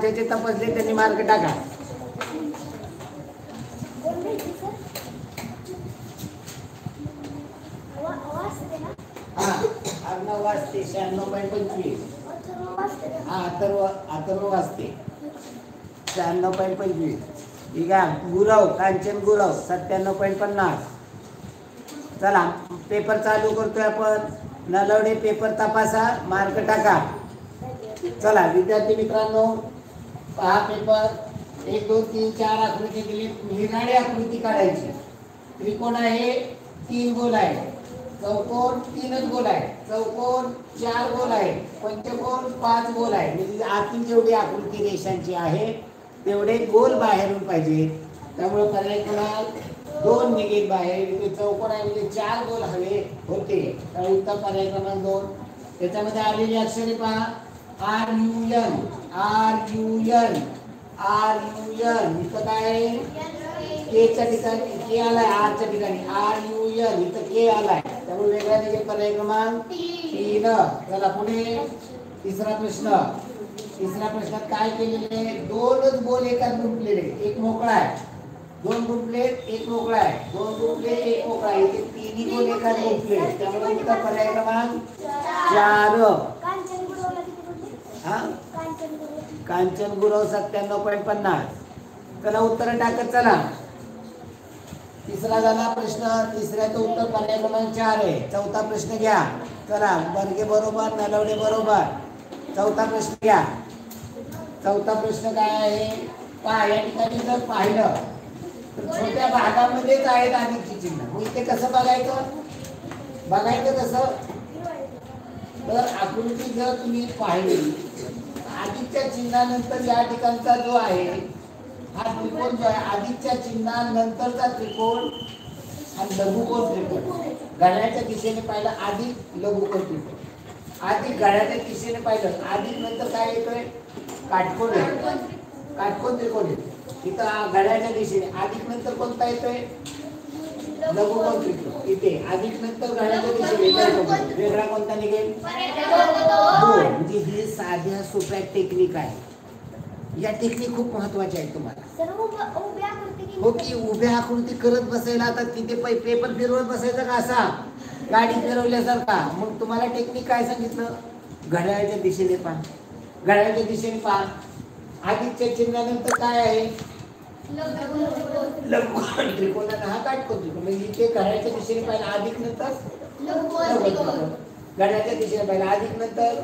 ज्याचे तपासले त्यांनी मार्क टाका. अर्णव वाजते 96.25. हा अथर्व वाजते 96.25. ठीक आहे. गुरव कांचन गुरव 97.50. चला पेपर चालू करतोय आपण. नलवडे पेपर तपासा, मार्क टाका. चला विद्यार्थी मित्रांनो पहा पेपर. 1 2 3 4 आकृती दिली. निराळी आकृती काढायची. त्रिकोण आहे 3 गोल आहे. चौकोन 3च गोल आहे. चौकोन 4 गोल आहे. पंचकोन 5 गोल आहे. म्हणजे आतून जेवढी आकृती रेषांची आहे तेवढे गोल बाहेरून पाहिजे. त्यामुळे पर्याय क्रमांक 2 निघेल बाहेर. इथे चौकोन आहे म्हणजे 4 गोल हवे होते. तर उत्तर पर्याय क्रमांक 2. त्याच्यामध्ये आलेली अक्षरे पहा. RUN इथं काय आहे? केच्या ठिकाणी के आलाय. आरच्या ठिकाणी RUN इथं के आलाय. त्यामुळे वेगळा निघेल पर्याय क्रमांक 3. चला पुढे तिसरा प्रश्न. तिसऱ्या प्रश्नात काय केलेले? 2च गोल एकात गुंतलेले. एक मोकळा आहे. 2 गुंतले एक मोकळा आहे. 2 गुंतले एक मोकळा आहे. इथे 3ही गोल एकात गुंतले. त्यामुळे उत्तर पर्याय क्रमांक 4. कांचन गुरव 97.50. चला उत्तर टाकत चला. तिसरा झाला प्रश्न. तिसऱ्याचं उत्तर पर्याय क्रमांक 4 आहे. चौथा प्रश्न घ्या. चला बर्गे बरोबर, नलवडे बरोबर. चौथा प्रश्न घ्या. चौथा प्रश्न काय आहे? पहा या ठिकाणी जर पाहिलं तर छोट्या भागामध्येच आहेत अधिकची चिन्ह. मग इथे कसं बघायचं कसं? तर आकृती जर तुम्ही पाहिली अधिकच्या चिन्हानंतर या ठिकाणचा जो आहे हा त्रिकोण जो आहे अधिकच्या चिन्हानंतरचा त्रिकोण हा लघुकोन त्रिकोण. घड्याळाच्या दिशेने पाहिलं अधिक लघुकोन त्रिकोण. अधिक घड्याळाच्या दिशेने पाहिलं अधिक नंतर काय येतोय? काटकोन येतो. काटकोन त्रिकोण येतो. इथं घड्याळाच्या दिशेने अधिक नंतर कोणता येतोय? लघुकोन त्रिकोण. इथे अधिक नंतर घड्याळाच्या दिशेने वेगळा कोणता निघेल? म्हणजे ही साध्या सोप्या टेक्निक आहे. या टेक्निक खूप महत्वाच्या आहेत तुम्हाला. हो की उभ्या आकृती करत बसायला आता तिथे पेपर फिरवत बसायचा का असा गाडी फिरवल्यासारखा? मग तुम्हाला टेक्निक काय सांगितलं? घड्याळाच्या दिशेने पहा. घड्याळाच्या दिशेने पहा. अधिकच्या चिन्हानंतर काय आहे? लघुकोन त्रिकोण. हा काटकोन त्रिकोण. म्हणजे इथे घड्याळाच्या दिशेने पाहिलं अधिक नंतर घड्याळाच्या दिशेने पाहिलं अधिक नंतर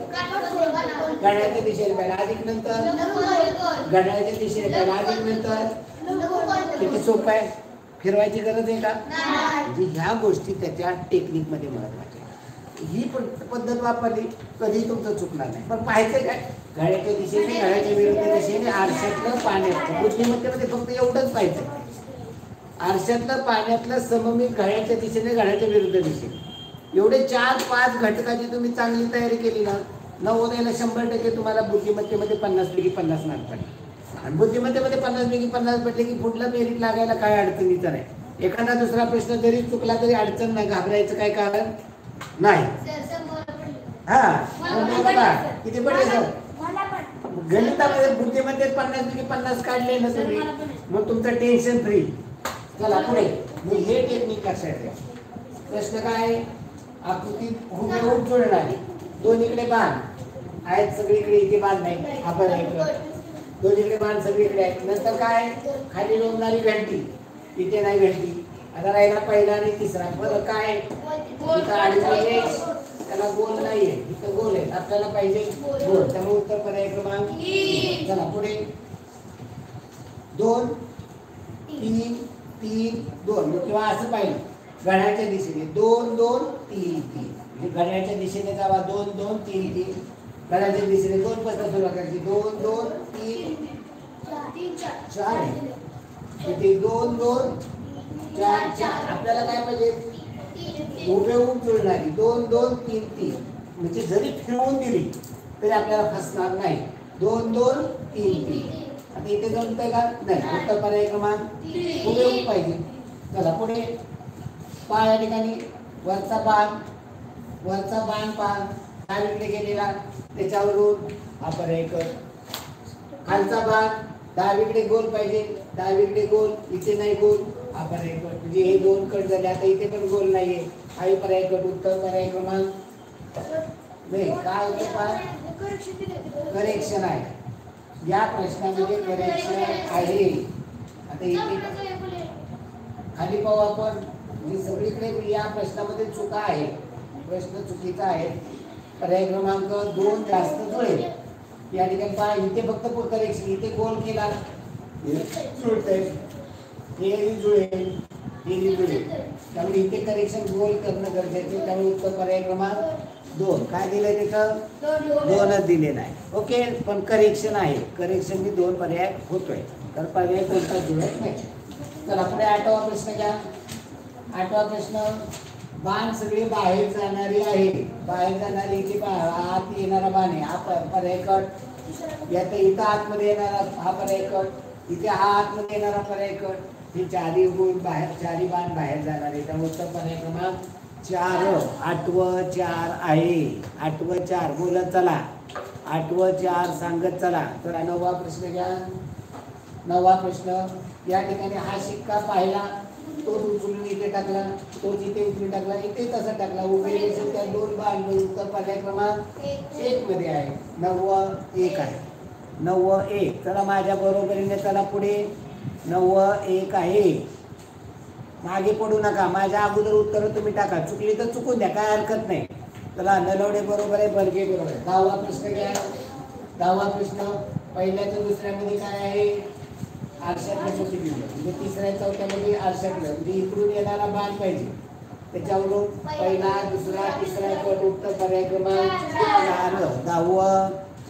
घड्याळाच्या दिशेने पाहिलं अधिक नंतर घड्याळाच्या दिशेने पाहिलं अधिक नंतर. किती सोपं आहे. फिरवायची गरज आहे का? म्हणजे ह्या गोष्टी त्याच्या टेक्निक मध्ये महत्वाच्या. ही पद्धत वापरली कधी तुमचं चुकणार नाही. पण पाहायचं काय? घड्याळाच्या दिशेने घड्याळाच्या विरुद्ध दिशेने आरशातलं पाण्यातलं. बुद्धिमत्तेमध्ये फक्त एवढंच पाहिजे. आरशातलं पाण्यातलं सममित घड्याळाच्या दिशेने घड्याळाच्या विरुद्ध दिशेने. एवढे 4-5 घटकाची तुम्ही चांगली तयारी केली ना, नवोदयाला 100% तुम्हाला बुद्धिमत्तेमध्ये 50पैकी 50 मार्क पडले. आणि बुद्धिमत्तेमध्ये 50पैकी 50 पडले की पुढला मेरिट लागायला काय अडचणीचं नाही. एखादा दुसरा प्रश्न जरी चुकला तरी अडचण नाही. घाबरायचं काय कारण नाही. किती पडले सर? गणितामध्ये बुद्धिमत्तेत 50पैकी 50 काढले ना तुम्ही, मग तुमचं टेन्शन फ्री. चला पुढे. मग हे टेक्निक लक्षात ठेवा. प्रश्न काय? आकृती हुबेहूब जुळणारी. दोन्हीकडे बाण आहेत सगळीकडे. इथे बाण नाही. आपण दोन्हीकडे बाण सगळीकडे आहेत. नंतर काय? खाली लोंबणारी घंटी. इथे नाही घंटी. आता राहिला पहिला आणि तिसरा. बरं काय? इथं आडवी त्याला गोल नाहीये. इथं गोल आहे. आपल्याला पाहिजे गोल. त्यामुळे उत्तर पर्याय क्रमांक 3. चला पुढे. 2 3 3 2 किंवा असं पाहिलं घड्याळाच्या दिशेने 2 2 3 3. म्हणजे घड्याळाच्या दिशेने जावा 2 2 3 3. घड्याळाच्या दिशेने 2 पासून सुरुवात करायची. 2 2 3 4 आहे. इथे 2 2 4 4. आपल्याला काय पाहिजे? हुबेहूब जुळणारी 2 2 3 3. म्हणजे जरी फिरवून दिली तरी आपल्याला फसणार नाही. 2 2 3 3. आता इथे जमतंय का? नाही. उत्तर पर्याय क्रमांक हुबेहूब पाहिजे. चला पुढे. पहा या ठिकाणी वरचा बाण पहा. डावीकडे गेलेला त्याच्यावरून हा पर्याय कर. खालचा भाग डावीकडे गोल पाहिजे, डावीकडे गोल, इथे नाही गोल, हा पर्याय कट. म्हणजे हे दोन कट झाले. आता इथे पण गोल नाहीये, हा पर्याय कट. उत्तर पर्याय क्रमांक नाही. काय होतं पहा, करेक्शन आहे. या प्रश्नामध्ये करेक्शन आहे. आता इथे खाली पाहू आपण. म्हणजे सगळीकडे या प्रश्नामध्ये चुका आहे, प्रश्न चुकीचा आहे. पर्याय क्रमांक 2 जास्त जुळेल. या ठिकाणी पहा, इथे फक्त करेक्शन, इथे गोल केला जुळतंय, हे जुळेल, हे जुळेल. त्यामुळे इथे करेक्शन गोल करणं गरजेचे. त्यामुळे उत्तर पर्याय क्रमांक 2. काय दिलंय तिथं? 2च दिलेलं आहे. ओके, पण करेक्शन आहे. करेक्शननी 2 पर्याय होतोय, तर पर्याय कोणता जुळत नाही. चला पुढे 8वा प्रश्न घ्या. 8वा प्रश्न, बाण सगळे बाहेर जाणारी आहे. बाहेर जाणारी इथे आत येणारा बाण आहे, हा पर्याय कट. यात इथं आतमध्ये येणारा हा पर्याय कट, इथे हा आतमध्ये येणारा पर्याय कट. हे चारी गुण बाहेर, चारी बाण बाहेर जाणार आहे. त्यामुळे उत्तर पर्याय क्रमांक 4. 8व 4 आहे. 8व 4 बोलत चला. 8व 4 सांगत चला. तर 9वा प्रश्न घ्या. 9वा प्रश्न, या ठिकाणी हा शिक्का पाहिला, तोच उचलून इथे टाकला, तोच इथे उचलून टाकला, इथे तसा टाकला. उभे रेषेत त्या 2 बाण. उत्तर पर्याय क्रमांक 1 मध्ये आहे. 9व 1 आहे. 9व 1. चला माझ्या बरोबरीने चला पुढे. 9व 1 आहे. मागे पडू नका, माझ्या अगोदर उत्तर तुम्ही टाका. चुकली तर चुकून द्या, काय हरकत नाही. चला नलवडे बरोबर आहे, बर्गे बरोबर आहे. 10वा प्रश्न घ्या. 10वा प्रश्न, पहिल्याच्या दुसऱ्यामध्ये काय आहे? आरशातलं मोठी बिंदू. म्हणजे तिसऱ्या चौथ्यामध्ये आरशातलं, म्हणजे इकडून येणारा बाण पाहिजे. त्याच्यावरून पहिला, दुसरा, तिसरा कट. उत्तर पर्याय क्रमांक 4. 10व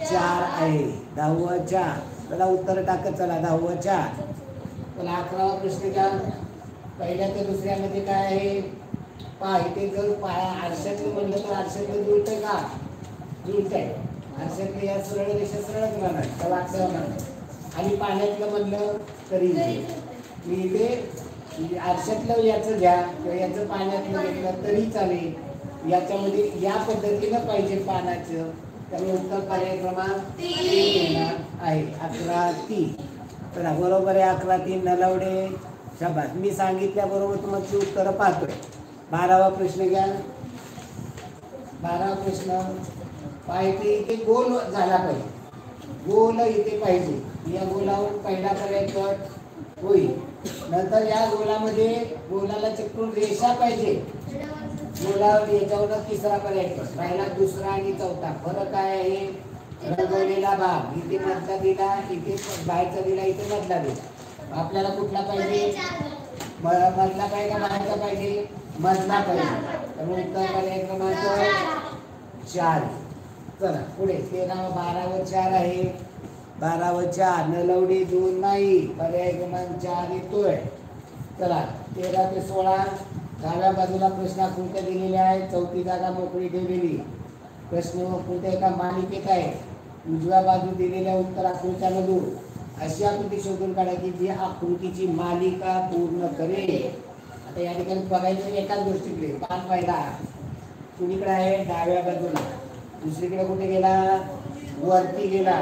4 आहे. 10व 4. चला उत्तर टाकत चला. 10व 4. चला 11वा प्रश्न घ्या. पहिल्या ते दुसऱ्यामध्ये काय आहे? पहा, इथे जर आरशातलं म्हणलं तर आरशातलं जुळतंय का? जुळतंय. आरशातलं या सरळ रेषा सरळच राहणार, त्याला अक्षर राहणार. आणि पाण्यातलं म्हणलं तरी मी इथे आरशातलं याचं घ्या किंवा याचं पाण्यातलं घेतलं तरी चालेल. याच्यामध्ये या पद्धतीनं पाहिजे पाण्याचं. त्यामुळे उत्तर पर्याय क्रमांक 3 येणार आहे. 11 3. तर बरोबर आहे. 11 3 नलवडे. शाबास. मी सांगितल्याबरोबर तुमची उत्तरं पाहतोय. 12वा प्रश्न घ्या. 12वा प्रश्न, पाहिजे इथे गोल झाला पाहिजे. गोल इथे पाहिजे. या गोलावर पहिला पर्याय कट होईल. नंतर या गोलामध्ये गोलाला चिकटून रेषा पाहिजे. गोलावर याच्यावर तिसरा पर्याय कट. राहिला दुसरा आणि चौथा. फरक काय आहे? रंगवलेला भाग इथे मधला दिला, इथे बाहेरचा दिला, इथे मधला दिला. आपल्याला कुठला पाहिजे? मधला पाहिजे का बाहेरचा पाहिजे? मधला पाहिजे. त्यामुळे उत्तर पर्याय क्रमांक 4. चला पुढे 12व 4 आहे. 12व 4 नलवडी 2 नाही. पर्याय क्रमांक 4 येतोय. चला 13 ते 16. डाव्या बाजूला प्रश्न आकृत्या दिलेल्या आहेत. चौथी जागा मोकळी ठेवलेली. प्रश्न आकृत्या एका मालिकेत आहे. उजव्या बाजू दिलेल्या उत्तर आकृत्यामधून अशी आकृती शोधून काढायची जी आकृतीची मालिका पूर्ण करेल. आता या ठिकाणी बघायचं एकाच गोष्टीकडे. पान पाहिला कुणीकडे आहे? डाव्या बाजूला. दुसरीकडे कुठे गेला? वरती गेला.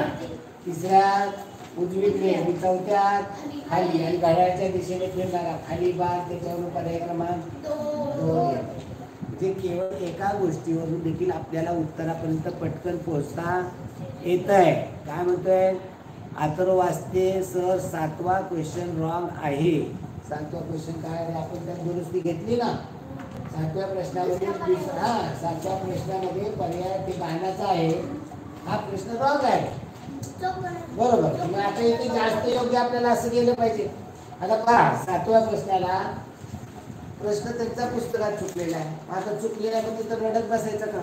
तिसऱ्या उजवीकडे, चौथ्यात खाली. आणि घड्याळाच्या दिशेने फिरणारा खाली बार. त्याच्यावरून पर्याय क्रमांक 2. जे केवळ एका गोष्टीवरून देखील आपल्याला उत्तरापर्यंत पटकन पोहोचता येत आहे. काय म्हणतोय? आतरो वाचते सर 7वा क्वेश्चन रॉंग आहे. 7वा क्वेश्चन काय आहे? आपण त्यात दुरुस्ती घेतली ना. 7व्या प्रश्नामध्ये 7व्या प्रश्नामध्ये पर्याय ते बाणाचा आहे. हा प्रश्न रॉंग आहे. बरोबर. मग आता इथे जास्त योग्य आपल्याला असं गेलं पाहिजे. आता पहा 7व्या प्रश्नाला प्रश्न त्यांचा पुस्तकात चुकलेला आहे. आता चुकलेला आहे म्हणजे तर रडत बसायचं का?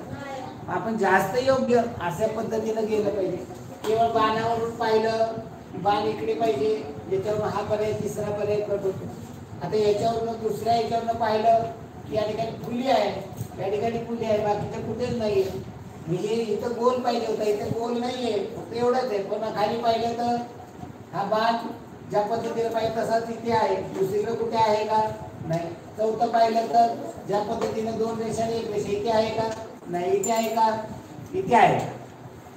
आपण जास्त योग्य अशा पद्धतीनं गेलं पाहिजे. केवळ बाणावरून पाहिलं, बाण इकडे पाहिजे, याच्यावरून हा पर्याय तिसरा पर्याय कट होतो. आता याच्यावरून दुसऱ्या याच्यावरून पाहिलं की या ठिकाणी फुली आहे, या ठिकाणी फुली आहे, बाकीचं कुठेच नाहीये. म्हणजे इथं गोल पाहिजे होता, इथे गोल नाहीये, फक्त एवढंच आहे. पण खाली पाहिलं तर हा बाण ज्या पद्धतीने पाहिजे तसाच इथे आहे. दुसरीकडे कुठे आहे का? नाही. चौथं पाहिलं तर ज्या पद्धतीने 2 रेषा आणि 1 रेषा इथे आहे का? नाही. इथे आहे का? इथे आहे.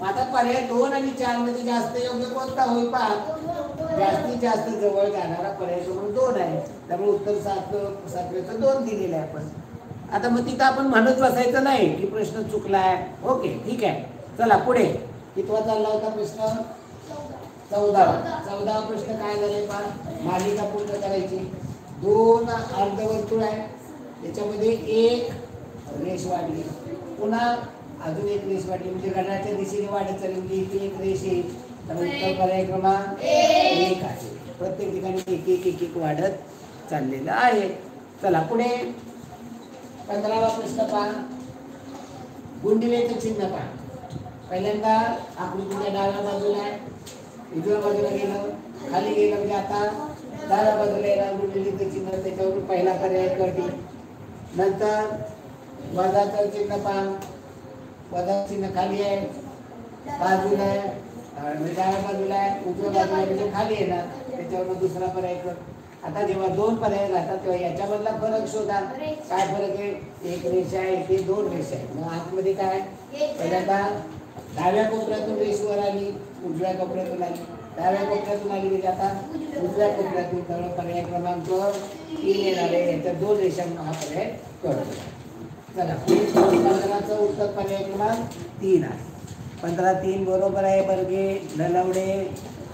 आता पर्याय 2 आणि 4 मध्ये जास्त योग्य कोणता होईल पहा. जास्तीत जास्त जवळ जाणारा पर्याय क्रमांक 2 आहे. त्यामुळे उत्तर 7वेचं 2 दिलेलं आहे आपण. आता मग तिथं आपण म्हणत बसायचं नाही की प्रश्न चुकलाय. ओके ठीक आहे. चला पुढे. कितवा चालला होता प्रश्न? 14वा प्रश्न काय झाले पहा. मालिका पूर्ण करायची. 2 अर्धवर्तुळ आहे, त्याच्यामध्ये एक रेष वाढली, पुन्हा अजून एक रेष वाढली, म्हणजे घड्याळाच्या दिशेने वाढत चालली, म्हणजे इथे एक रेष येईल. तर उत्तर पर्याय क्रमांक 1 आहे. प्रत्येक ठिकाणी एक एक वाढत चाललेलं आहे. चला पुढे 15वा प्रश्न पहा. गुंडिलेचं चिन्ह पहा. पहिल्यांदा आकृतीच्या डाव्या बाजूला आहे, उजव्या बाजूला गेलं, खाली गेलं म्हणजे आता डाव्या बाजूला येणार गुंडिलेचं चिन्ह, त्याच्यावरून पहिला पर्याय कटी. नंतर वजाचं चिन्ह पहा. वजा चिन्ह खाली आहे, बाजूला आहे, डाव्या बाजूला आहे, उजव्या बाजूला म्हणजे खाली येणार, त्याच्यावर दुसरा पर्याय कर. आता जेव्हा 2 पर्याय राहतात तेव्हा याच्यामधला फरक शोधा. काय फरक आहे? एक रेषा आहे, इथे 2 रेषा आहे. मग आतमध्ये काय? पहिल्यांदा डाव्या कोपऱ्यातून रेष वर आली, उजव्या कोपऱ्यातून आली, डाव्या कोपऱ्यातून आली म्हणजे आता उजव्या कोपऱ्यातून. त्यामुळे पर्याय क्रमांक 3 येणार आहे. याच्या 2 रेषा हा पर्याय कळतो. चला 15चं उत्तर पर्याय क्रमांक 3 आहे. 15-3 बरोबर आहे. बर्गे, नलवडे,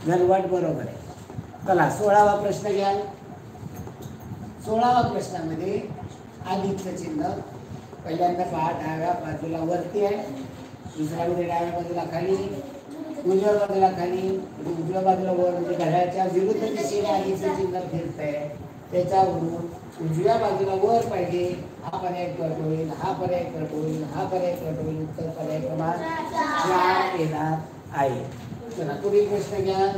घनवट बरोबर आहे. चला 16वा प्रश्न घ्या. 16वा प्रश्नामध्ये अधिकचं चिन्ह पहिल्यांदा पहा. डाव्या बाजूला वरती आहे, दुसऱ्या मध्ये डाव्या बाजूला खाली, उजव्या बाजूला खाली, उजव्या बाजूला वर, म्हणजे घड्याळाच्या विरुद्ध दिशेने अधिकचं चिन्ह फिरत आहे. त्याच्यावरून उजव्या बाजूला वर पाहिजे, हा पर्याय कट होईल, हा पर्याय कट होईल, हा पर्याय कट होईल. उत्तर पर्याय क्रमांक 4 येणार आहे. चला पुढील प्रश्न घ्या.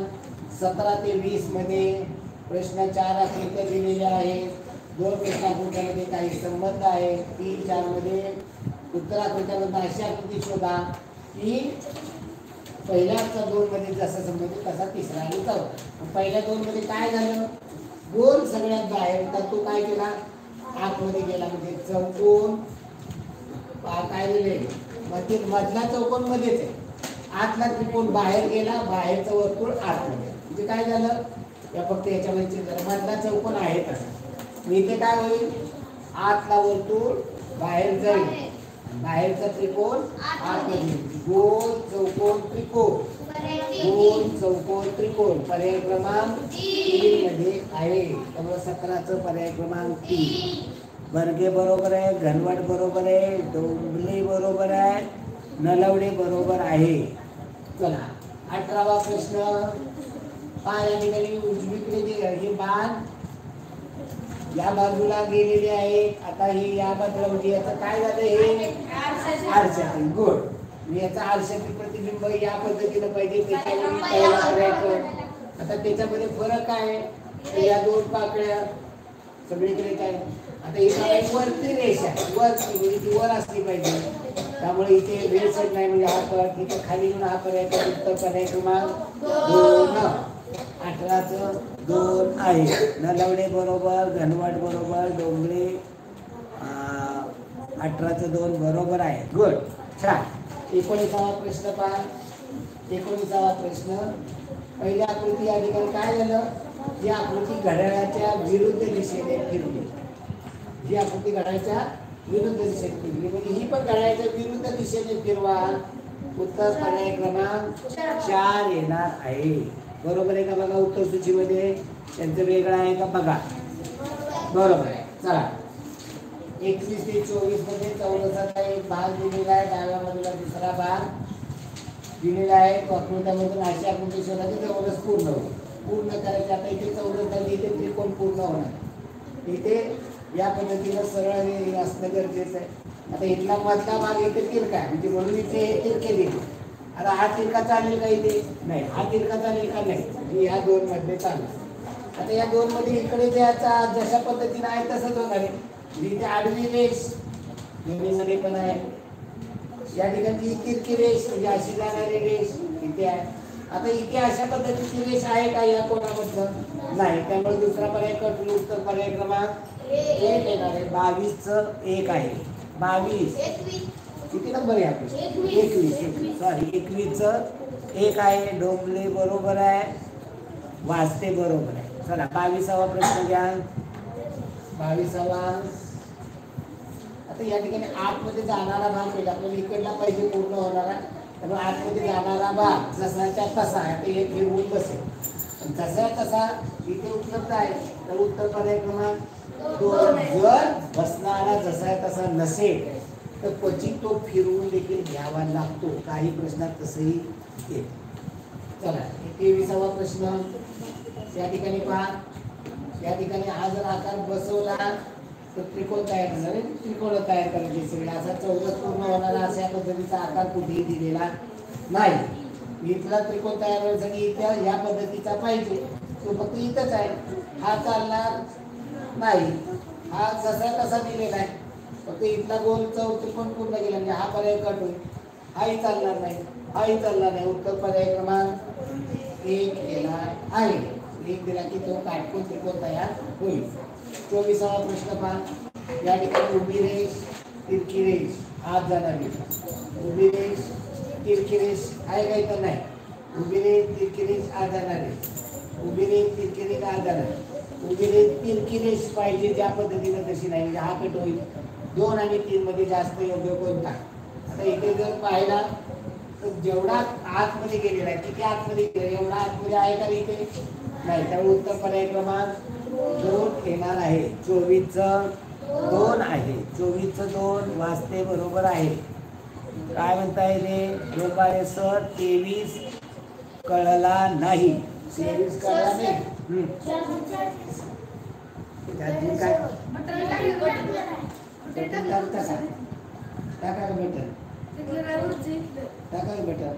17 ते 20 मध्ये प्रश्न 4 आकृत्या दिलेल्या आहेत. 2 प्रश्नाकृत्यामध्ये काही संबंध आहे. 3-4 मध्ये उत्तराकृत्यामधून अशी आकृती शोधा की पहिल्याच्या 2 मध्ये जसा संबंधित तसा तिसरा आणि चौथा. पहिल्या 2 मध्ये काय झालं? गोल सगळ्यात बाहेर होता, तो काय केला? आतमध्ये गेला, म्हणजे चौकोन काय दिले? मधला चौकोन मध्येच आहे, आतला त्रिकोण बाहेर गेला, बाहेरचं वर्तुळ आतमध्ये. म्हणजे काय झालं? या फक्त याच्यामध्ये मधला चौकोन आहे तसा. इथे काय होईल? आतला वर्तुळ बाहेर जाईल, बाहेरचा त्रिकोण आतमध्ये. गोल चौकोन त्रिकोण, गोल चौकोन त्रिकोण पर्याय क्रमांक 3 मध्ये आहे. त्यामुळे 17चं पर्याय क्रमांक 3. बर्गे बरोबर आहे, घनवट बरोबर आहे, डोंबले बरोबर आहे, नलवडे बरोबर आहे. चला 18वा प्रश्न. या ठिकाणी उजवीकडे हे बाण या बाजूला गेलेले आहेत. आता हे या बाजूला म्हणजे याचं काय झालं? हे आरशातील. गुड. याचा आरशातील प्रतिबिंब या पद्धतीनं पाहिजे, त्याच्यावर पहिला करायचं. आता त्याच्यामध्ये फरक आहे, या 2 पाकळ्या सगळीकडे काय. आता ही वरती रेषा वरती, म्हणजे ती वर असली पाहिजे, त्यामुळे इथे रेषच नाही, म्हणजे हा परत इथे खाली येऊन हा पर्याय. उत्तर पर्याय क्रमांक 2. 18चं 2 आहे. नलवडे बरोबर, घनवट बरोबर, डोंगरे 18चं 2 बरोबर आहे. गुड, छान. 19वा प्रश्न पहा. 19वा प्रश्न. पहिल्या आकृती या ठिकाणी काय झालं? ही आकृती घड्याळाच्या विरुद्ध दिशेने फिरली. ही आकृती घड्याळाच्या विरुद्ध दिशेने फिरली, म्हणजे ही पण घड्याळाच्या विरुद्ध दिशेने फिरवा. उत्तर पर्याय क्रमांक 4 येणार आहे. बरोबर आहे का? बघा उत्तर सूचीमध्ये त्यांचं वेगळं आहे का? बघा बरोबर आहे. चला 21 ते 24 मध्ये चौरसाचा एक भाग दिलेला आहे, डाव्या बाजूला दुसरा भाग दिलेला आहे. आकृत्यामधून अशी आकृती शोधायची, चौरस पूर्ण होईल. पूर्ण करायचे. आता इथे चौरस झाली, इथे त्रिकोण पूर्ण होणार. इथे या पद्धतीनं सरळ हे असणं गरजेचं आहे. आता इथला मधला भाग इथे तिरका आहे, म्हणजे म्हणून इथे हे तिरके दिले. आता हा तिरका चालेल का? इथे नाही. हा तिरका चालेल का? नाही. या 2 मध्ये चालेल. आता या 2 मध्ये इकडे द्यायचा जशा पद्धतीने आहे तसंच होणार आहे. इथे आडवी रेष दोन्हीमध्ये पण आहे. या ठिकाणी तिरकी रेष म्हणजे अशी जाणारी रेष इथे आहे. आता इथे अशा पद्धतीची रेष आहे का या कोणाबद्दल? नाही. त्यामुळे दुसरा पर्याय कट. उत्तर पर्याय क्रमांक 1 येणार आहे. 22चं 1 आहे. 22 किती नंबर आहे आपली? 21. सॉरी 21चं एक आहे. डोंबले बरोबर आहे, वाजते बरोबर आहे. चला 22वा प्रश्न घ्या. 22वा. आता या ठिकाणी आतमध्ये जाणारा भाग पाहिजे आपल्याला, इकडला पाहिजे पूर्ण होणारा. त्यामुळे आतमध्ये जाणारा भाग जसाच्या तसा आता एक फिरवून बसेल. जसा तसा इथे उपलब्ध आहे. तर उत्तर पर्याय क्रमांक 2. जर बसणारा जसा तसा नसेल तर क्वचित तो फिरवून देखील घ्यावा लागतो. काही प्रश्नात तसंही येते. चला 23वा प्रश्न. या ठिकाणी पहा, या ठिकाणी हा जर आकार बसवला तर त्रिकोण तयार होणार आहे. त्रिकोण तयार करायचे सगळे. असा चौरस पूर्ण होणारा अशा पद्धतीचा आकार कुठेही दिलेला नाही. इथला त्रिकोण तयार होण्यासाठी इथे या पद्धतीचा पाहिजे, तो फक्त इथंच आहे. हा चालणार नाही, हा जसा तसा दिलेला आहे. फक्त इथला गोल त्रिकोण पूर्ण केला म्हणजे हा पर्याय कट होईल. हाही चालणार नाही, हाही चालणार नाही. उत्तर पर्याय क्रमांक 1 येणार आहे. 1 दिला की तो काटकोन त्रिकोण तयार होईल. 24वा प्रश्न पहा. या ठिकाणी उभी रेष, तिरकी रेष आत जाणार. उभी रेष, तिरकी रेष आहे काही तर नाही. उभी रेष, तिरकी रेष आत जाणार आहे. उभी रेष, तिरकी रेष आत जाणार. उभी रेष, तिरकी रेष पाहिजे ज्या पद्धतीने तशी नाही, म्हणजे हा कट होईल. 2 आणि 3 मध्ये जास्त योग्य कोणता? आता इथे जर पाहिला तर जेवढा आतमध्ये गेलेला आहे, किती आतमध्ये गेला, एवढा आतमध्ये आहे का इथे नाही. त्यामुळे उत्तर पर्याय क्रमांक 2 येणार आहे. 24चं 2 आहे. 24चं 2 वाजते बरोबर आहे. काय म्हणता येते? डोंबाळे सर 23 कळला नाही. 23 कळला नाही. काय टाका बेटर, टाका बेटर.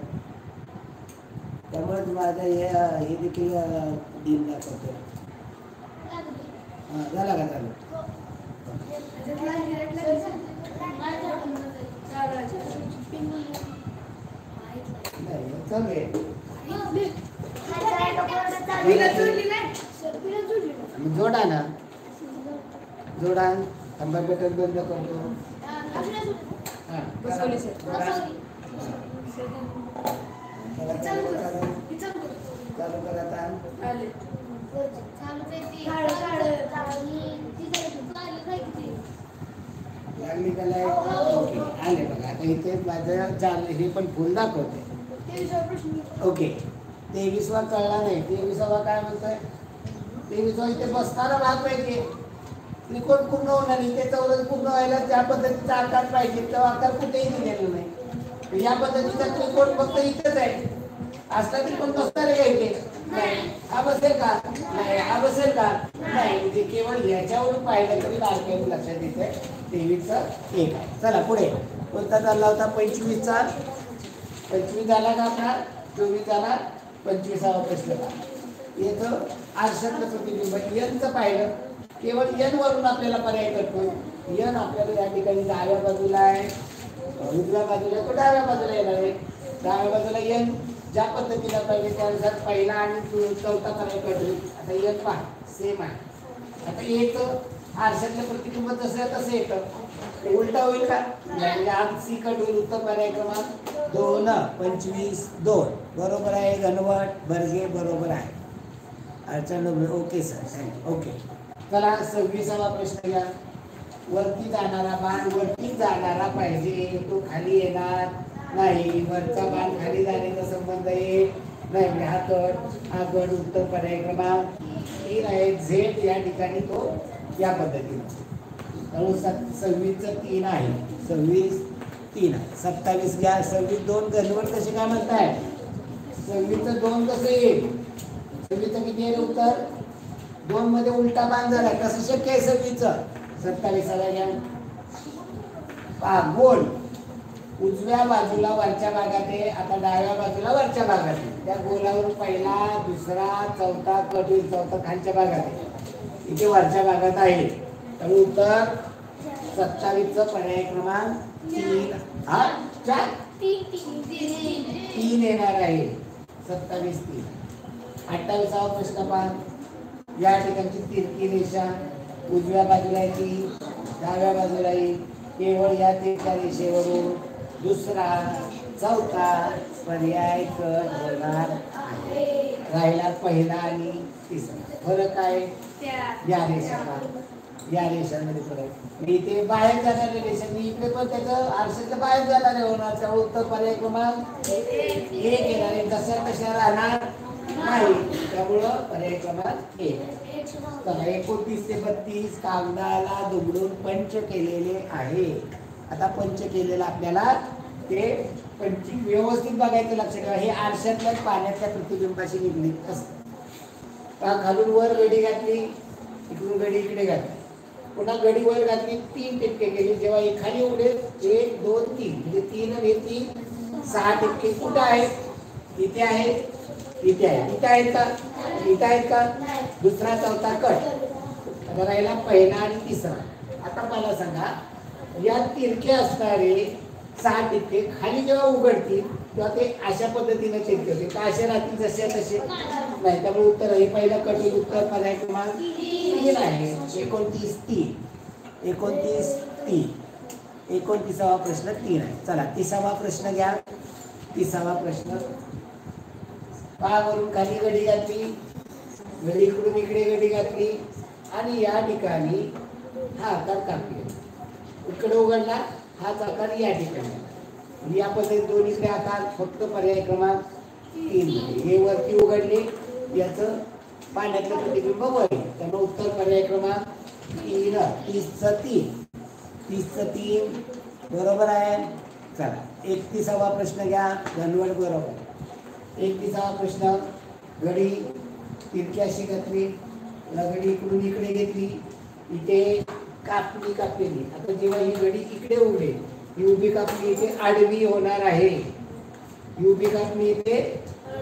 त्यामुळे माझं हे देखील दिन दाखवतो. झाला का चालू? जोडा ना, जोडा. नंबर बेटर बंद करतो. चालू करा आता. लागली का लाईट? ओके आले बघा. आता इथे माझं चालले, हे पण फुल दाखवते. ओके 23वा कळला नाही. 23वा काय म्हणतोय? 23वा इथे बसणारा भाग पाहिजे, त्रिकोण पूर्ण होणार. इथे चौरस पूर्ण व्हायला ज्या पद्धतीचा आकार पाहिजे तो आकार कुठेही दिलेला नाही. या पद्धतीचा त्रिकोण फक्त इथेच आहे. असला त्रिकोण बसणार आहे का इथे? नाही. हा बसेल का? नाही. हा बसेल का? नाही. म्हणजे केवळ याच्यावरून पाहिलं तरी बारकाईने लक्षात येते 23चं 1 आहे. चला पुढे. कोणता चालला होता? 25चा. 25 झाला का आपला? 24 झाला. 25वा प्रश्न का? येतं आरशातलं प्रतिबिंब यनचं पाहिलं. केवळ यन वरून आपल्याला पर्याय करतो. यन आपल्याला या ठिकाणी डाव्या बाजूला आहे, उजव्या बाजूला, तो डाव्या बाजूला येणार आहे. डाव्या बाजूला यन ज्या पद्धतीला पाहिजे त्यानुसार पहिला आणि चौथा पर्याय कट. आता यन पहा सेम आहे. आता येतं आरशातलं प्रतिबिंब तसं येतं. उलटा होईल का? म्हणजे आज सी कट होईल. उत्तर पर्याय क्रमांक 2. 25 2 बरोबर आहे. घनवट बर्गे बरोबर आहे. अडचण ओके सर, थँक्यू. ओके चला 26वा प्रश्न घ्या. वरती जाणारा बाण वरती जाणारा पाहिजे, तो खाली येणार नाही. वरचा बाण खाली जाण्याचा संबंध येत नाही. हा गड उत्तर पर्याय क्रमांक 3 आहे. झेड या ठिकाणी तो या पद्धतीने. 26चं 3 आहे. 26 3 आहे. 27 घ्या. 26 2 घनवट कसे काय म्हणताय? 26चं 2 कसं येईल? 26चं किती येईल उत्तर? 2 मध्ये उलटा बाण झाला. कसं शक्य आहे 26चं? 27ला घ्या. पहा गोल उजव्या बाजूला वरच्या भागात आहे. आता डाव्या बाजूला वरच्या भागात आहे. त्या गोलावर पहिला, दुसरा, चौथा कट होईल. चौथा खालच्या भागात आहे. इथे वरच्या भागात आहे. तर उत्तर 27चं पर्याय क्रमांक 3 हा 4 3 येणार आहे. 27 3. 28वा प्रश्न पहा. या ठिकाणची तिरकी रेषा उजव्या बाजूला येईल, डाव्या बाजूला येईल. केवळ या तिरक्या रेषेवरून दुसरा, चौथा पर्याय कट होणार आहे. राहिला पहिला आणि तिसरा. फरक आहे या रेषा, या रेषांमध्ये फरक. मी इथे बाहेर जाणारे रेषा, मी इकडे पण त्याचं आरशाच्या बाहेर जाणारे होणार. त्यामुळे उत्तर पर्याय क्रमांक एक येणार आहे. जशा तशा राहणार नाही, त्यामुळं पर्याय क्रमांक एक. चला 29 ते 32 कागदाला दुमडून पंच केलेले आहे. आता पंच केलेलं आपल्याला ते पंचिंग व्यवस्थित बघायचं, लक्षात ठेवा. हे आरशातल्या पाण्याच्या प्रतिबिंबाशी निगडीत असतं. खालून वर गडी घातली, इकडून गडी इकडे घातली, पुन्हा गडी वर घातली, 3 टिपके केले. जेव्हा हे खाली उडेल 1 2 3 म्हणजे 3 आणि 3 6 टिपके कुठे आहेत? इथे आहेत, इथे आहेत. इथे आहेत का? इथे आहेत का? दुसरा, चौथा कट. आता राहिला पहिला आणि तिसरा. आता मला सांगा, या तिरके असणारे 6 टिपके खाली जेव्हा उघडतील तेव्हा ते अशा पद्धतीने तिरके होते का असे राहतील जसे तसे? नाही. त्यामुळे उत्तर हे पहिलं कट उत्तर पर्याय क्रमांक 3 आहे. 29 3 29 3 29वा प्रश्न 3 आहे. चला 30वा प्रश्न घ्या. 30वा प्रश्न. वरून खाली गडी घातली, गडी इकडून इकडे गडी घातली आणि या ठिकाणी हा आकार कापले. इकडे उघडला, हाच आकार या ठिकाणी. या पद्धतीने दोन्हीकडे आकार. फक्त पर्याय क्रमांक 3. हे वरती उघडले, याचं पाण्यातलं प्रतिबिंब वर. त्यामुळे उत्तर पर्याय क्रमांक 3. 30चं 3 30चं 3 बरोबर आहे. चला 31वा प्रश्न घ्या. धनवड बरोबर. 31वा प्रश्न. घडी तिरकी अशी घातली, घडी इकडून इकडे घेतली, इथे कापणी कापलेली. आता जेव्हा ही घडी इकडे उघडेल, ही उभी कापणी इथे आडवी होणार आहे. ही उभी कापणी इथे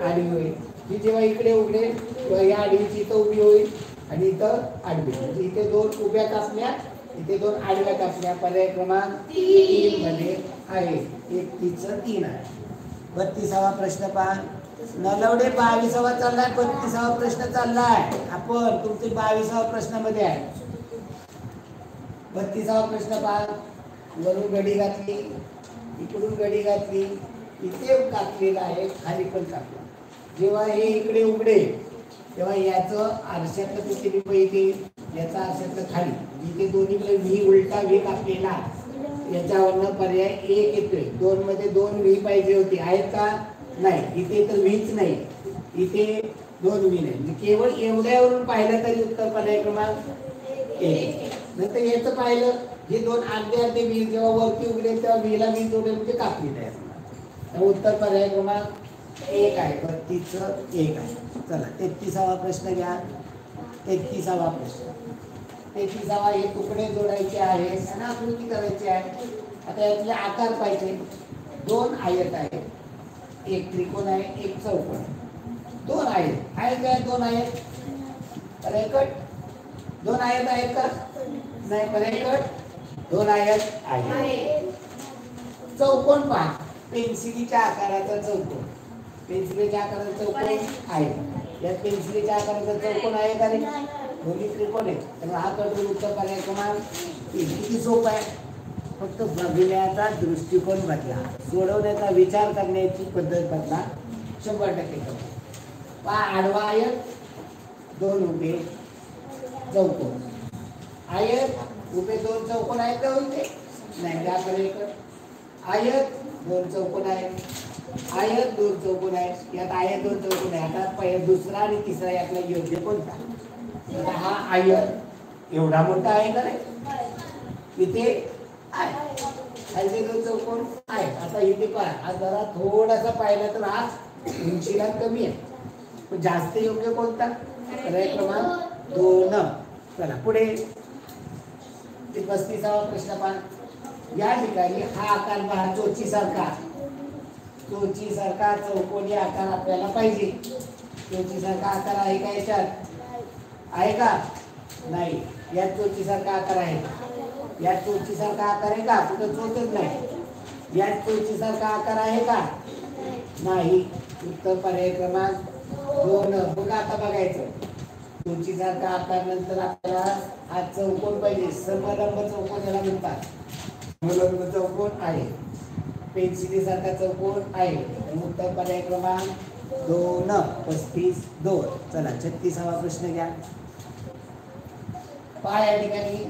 आडवी होईल. ही जेव्हा इकडे उघडेल तेव्हा या आडवीची इथं उभी होईल आणि इथं आडवी. म्हणजे इथे 2 उभ्या कापण्या, इथे 2 आडव्या कापण्या. पर्याय क्रमांक 3 मध्ये आहे. 31चं 3 आहे. 32वा प्रश्न पहा. नलवडे 22वा चाललाय, 32वा प्रश्न चाललाय. आपण तुमचे 22वा प्रश्नामध्ये आहे. 32वा प्रश्न पहा. वरून गडी घातली, इकडून गडी घातली, इथे कापलेला आहे, खाली पण कापला. जेव्हा हे इकडे उघडेल तेव्हा याचं आरशातलं प्रतिबिंब इथे, याचा आरशातलं खाली. इथे दोन्हीकडे व्ही, उलटा व्ही कापलेला, याच्यावरनं पर्याय 1 येतोय. 2 मध्ये 2 व्ही पाहिजे होती, आहेत का? नाही. इथे तर व्हीच नाही, इथे 2 व्ही नाही. म्हणजे केवळ एवढ्यावरून पाहिलं तरी उत्तर पर्याय क्रमांक 1. नंतर याचं पाहिलं, हे 2 अर्धे अर्धे व्ही जेव्हा वरती उघडेल तेव्हा व्हीला व्ही जोडेल म्हणजे कापली आहे. उत्तर पर्याय क्रमांक 1 आहे. 32चं 1 आहे. चला 33वा प्रश्न घ्या. 33वा प्रश्न. 33वा. हे तुकडे जोडायचे आहेत आणि आकृती करायची आहे. आता यातले आकार पाहिजे. 2 आयत आहेत, एक त्रिकोण आहे, एक चौकोन आहे. 2 आयत आहेत काय? 2 आयत. पर्याय कट. 2 आयत आहेत का? नाही. पर्याय कट. 2 आयत आहेत. चौकोन पहा. पेन्सिलीच्या आकाराचा चौकोन. पेन्सिलीच्या आकाराचा चौकोन आहे. यात पेन्सिलीच्या आकाराचा चौकोन आहे का? दोन्ही त्रिकोण आहे. त्यामुळे हा कट उत्तर पर्याय क्रमांक 3. किती सोपं आहे. फक्त बघण्याचा दृष्टिकोन बदला, सोडवण्याचा विचार करण्याची पद्धत बदला, 100% कमी. आडवा आयत, 2 उभे चौकोन. आयत उभे 2 चौकोन आहेत का? होते नाही. त्याकडे आयत 2 चौकोन आहेत, आयत 2 चौकोन आहेत. यात आयत 2 चौकोन आहे. आता दुसरा आणि तिसरा यातला योग्य कोणता? आता हा आयत एवढा मोठा आहे का? नाही. इथे खालचे 2 चौकोन आहेत. आता इथे पहा, हा जरा थोडासा पाहिला तर हा उंचीला कमी आहे, पण जास्त योग्य कोणता? पर्याय क्रमांक 2. चला पुढे 35वा प्रश्न पहा. या ठिकाणी हा आकार पहा, चोचीसारखा चौकोनी आकार आपल्याला पाहिजे. चोचीसारखा आकार आहे का याच्यात? आहे का? नाही. यात चोचीसारखा आकार आहे. यात चोचीसारखा आकार आहे का? कुठं चोचच नाही. यात चोचीसारखा आकार आहे का? नाही. उत्तर पर्याय क्रमांक 2. बघा आता बघायचं. चोचीसारखा आकार नंतर आपल्याला हा चौकोन पाहिजे. समलंब चौकोन याला म्हणतात. समलंब चौकोन आहे. पेन्सिलीसारखा चौकोन आहे. उत्तर पर्याय क्रमांक 2 35 2. चला 36वा प्रश्न घ्या. पहा या ठिकाणी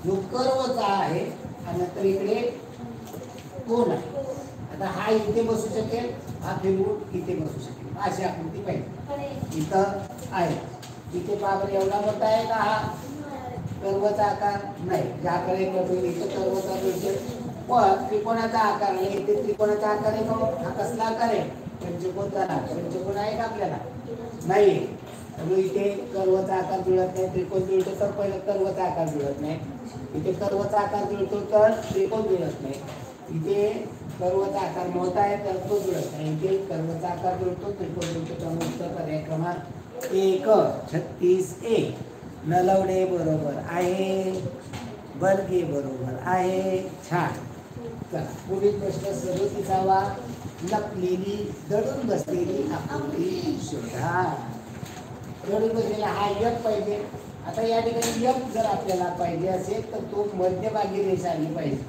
जो कर्वचा आहे आणि नंतर इकडे कोण आहे. आता हा इथे बसू शकेल, हा फिरून इथे बसू शकेल, अशी आकृती पाहिजे. इथं आहे, इथे पावर एवढा मोठा आहे का हा कर्वचा आकार नाही. ज्याकडे इथे कर्वचा मिळतो, पण त्रिकोणाचा आकार नाही. इथे त्रिकोणाचा आकार आहे का? हा कसला आकार आहे? पंचकोनचा. पंचकोन आहे का आपल्याला? नाही. त्यामुळे इथे कर्वचा आकार जुळत नाही. त्रिकोण जुळतो तर पहिलं कर्वचा आकार जुळत नाही. इथे कर्वचा आकार जुळतो तर त्रिकोण जुळत नाही. इथे कर्वचा आकार मोठा आहे तर तो जुळत नाही. इथे कर्वचा आकार जुळतो, त्रिकोण जुळतो. त्यामुळे उत्तर पर्याय क्रमांक 1 36 1. नलवडे बरोबर आहे, बर्गे बरोबर आहे. छान. चला पुढील प्रश्न 37वा. लपलेली दडून बसलेली आकृती शोधा. दडून बसलेला हा यक पाहिजे. आता या ठिकाणी यक जर आपल्याला पाहिजे असेल तर तो मध्यभागी रेष आली पाहिजे.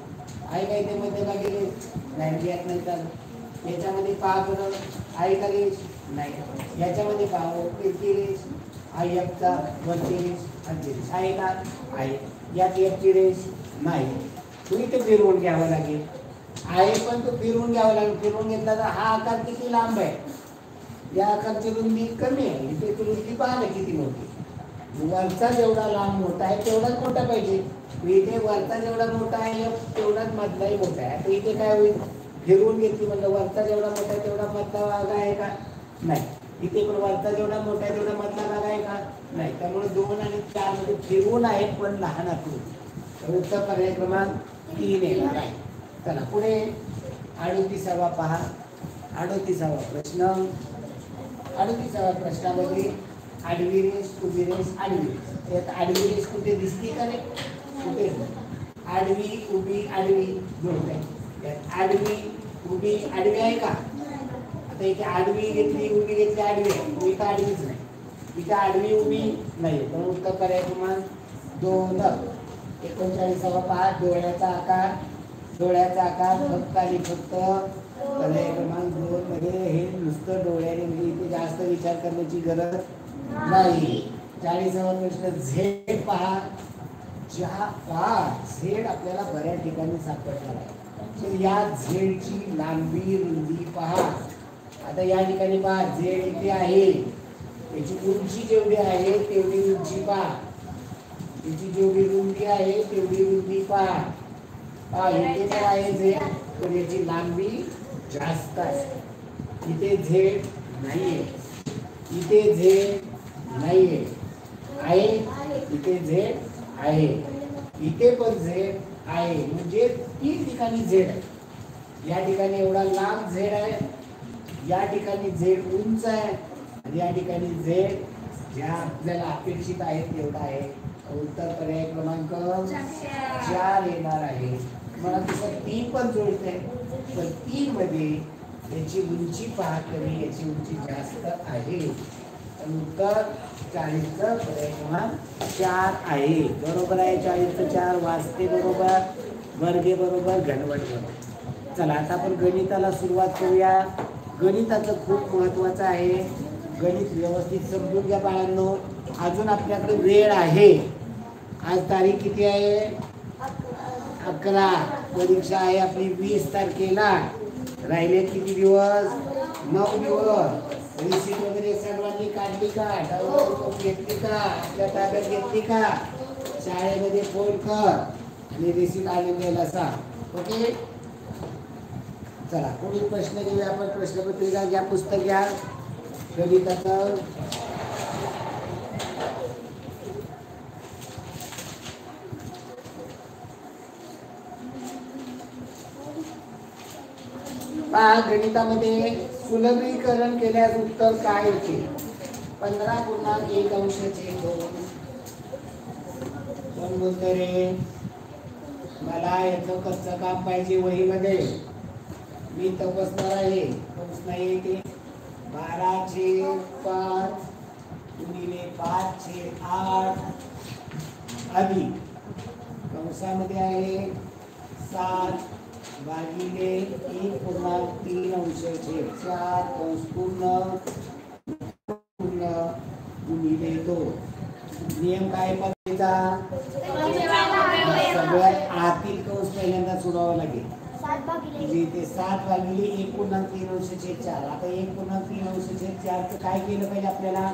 आहे का इथे मध्यभागी रेष? नाही, यात नाही चालू. याच्यामध्ये पहा बरं, आहे का रेष? नाही. याच्यामध्ये पहा वरती रेष, हा यकचा वरती रेष, खालची रेष आहे का? आहे. यात यकची रेष नाही. तो इथे फिरवून घ्यावा लागेल. आहे पण तो फिरवून घ्यावा लागेल. फिरवून घेतला तर हा आकार किती लांब आहे, या आकारची रुंदी कमी आहे. इथे रुंदी पहा ना किती मोठी. वरचा जेवढा लांब मोठा आहे तेवढाच मोठा पाहिजे. इथे वरचा जेवढा मोठा आहे तेवढाच मधलाही मोठा आहे. आता इथे काय होईल? फिरवून घेतली म्हणजे वरचा जेवढा मोठा आहे तेवढा मधला भाग आहे का? नाही. इथे पण वरचा जेवढा मोठा आहे तेवढा मधला भाग आहे का? नाही. त्यामुळे 2 आणि 4 मध्ये फिरवून आहे पण लहान आकृती. उत्तर पर्याय क्रमांक 3 येणार आहे. चला पुढे 38वा पहा. 38वा प्रश्न. 38वा प्रश्नामध्ये आडवी रेष, उभी रेष, आडवी रेष. यात आडवी रेष कुठे दिसते का रे? कुठे? आडवी उभी आडवी जोडते. यात आडवी उभी आडवी आहे का? आता इथे आडवी घेतली, उभी घेतली, आडवी आहे. इथं आडवीच नाही. इथं आडवी उभी नाही. पण उत्तर पर्याय क्रमांक 2. 39वा पहा. डोळ्याचा आकार. डोळ्याचा आकार फक्त आणि फक्त पर्याय क्रमांक 2 मध्ये हे नुसतं डोळ्याने, म्हणजे इथे जास्त विचार करण्याची गरज नाही. 40वा प्रश्न. झेड पहा. झेड आपल्याला बऱ्याच ठिकाणी सापडणार आहे. तर या झेडची लांबी रुंदी पहा. आता या ठिकाणी पहा, झेड इथे आहे. त्याची उंची जेवढी आहे तेवढी उंची पहा. त्याची जेवढी रुंदी आहे तेवढी रुंदी पहा. इथे तर आहे झेड, पण याची लांबी जास्त आहे. इथे झेड नाहीये, इथे झेड नाहीये, आहे इथे झेड आहे, इथे पण झेड आहे. म्हणजे 3 ठिकाणी झेड आहे. या ठिकाणी एवढा लांब झेड आहे, या ठिकाणी झेड उंच आहे, आणि या ठिकाणी झेड ज्या आपल्याला अपेक्षित आहे तेवढा आहे. उत्तर पर्याय क्रमांक 4 येणार आहे. मला तसं 3 पण जुळते, पण 3 मध्ये याची उंची पहा कमी, याची उंची जास्त आहे. उत्तर 40चं पर्याय क्रमांक 4 आहे. बरोबर आहे. 40चं 4 वाचते बरोबर, वर्गे बरोबर, घनवट बरोबर. चला आता आपण गणिताला सुरुवात करूया. गणिताचं खूप महत्वाचं आहे. गणित व्यवस्थित समजून घ्या बाळांनो. अजून आपल्याकडे वेळ आहे. आज तारीख किती आहे? 11. परीक्षा आहे आपली 20 तारखेला. राहिले किती दिवस? 9 दिवस. रिसीट वगैरे सर्वांनी काढली का? डाउनलोड घेतली का? आपल्या ताब्यात घेतली का? शाळेमध्ये फोन कर आणि रिसीट आलेला सांग. ओके. चला पुढील प्रश्न घेऊया आपण. प्रश्नपत्रिका घ्या, पुस्तक घ्या गणिताचं. गणितामध्ये सुलभीकरण केल्यास उत्तर काय येते? 15.1 अंशाचे 2. कोण बोलतो रे? मला याचं कच्चं काम पाहिजे वहीमध्ये. मी तपासणार आहे. कंस नाही ते 12/5 गुणिले 5/8 अधिक कंसामध्ये आहे 7 भागिले 1.3 अंश छेद 4 कंस पूर्ण पूर्ण गुणिले 2. नियम काय पद्धतीचा? सगळ्यात आतील कंस पहिल्यांदा सोडवावा लागेल. म्हणजे इथे 7 भागिले 1.3 अंश छेद 4. आता 1.3 अंश छेद 4 काय केलं पाहिजे आपल्याला?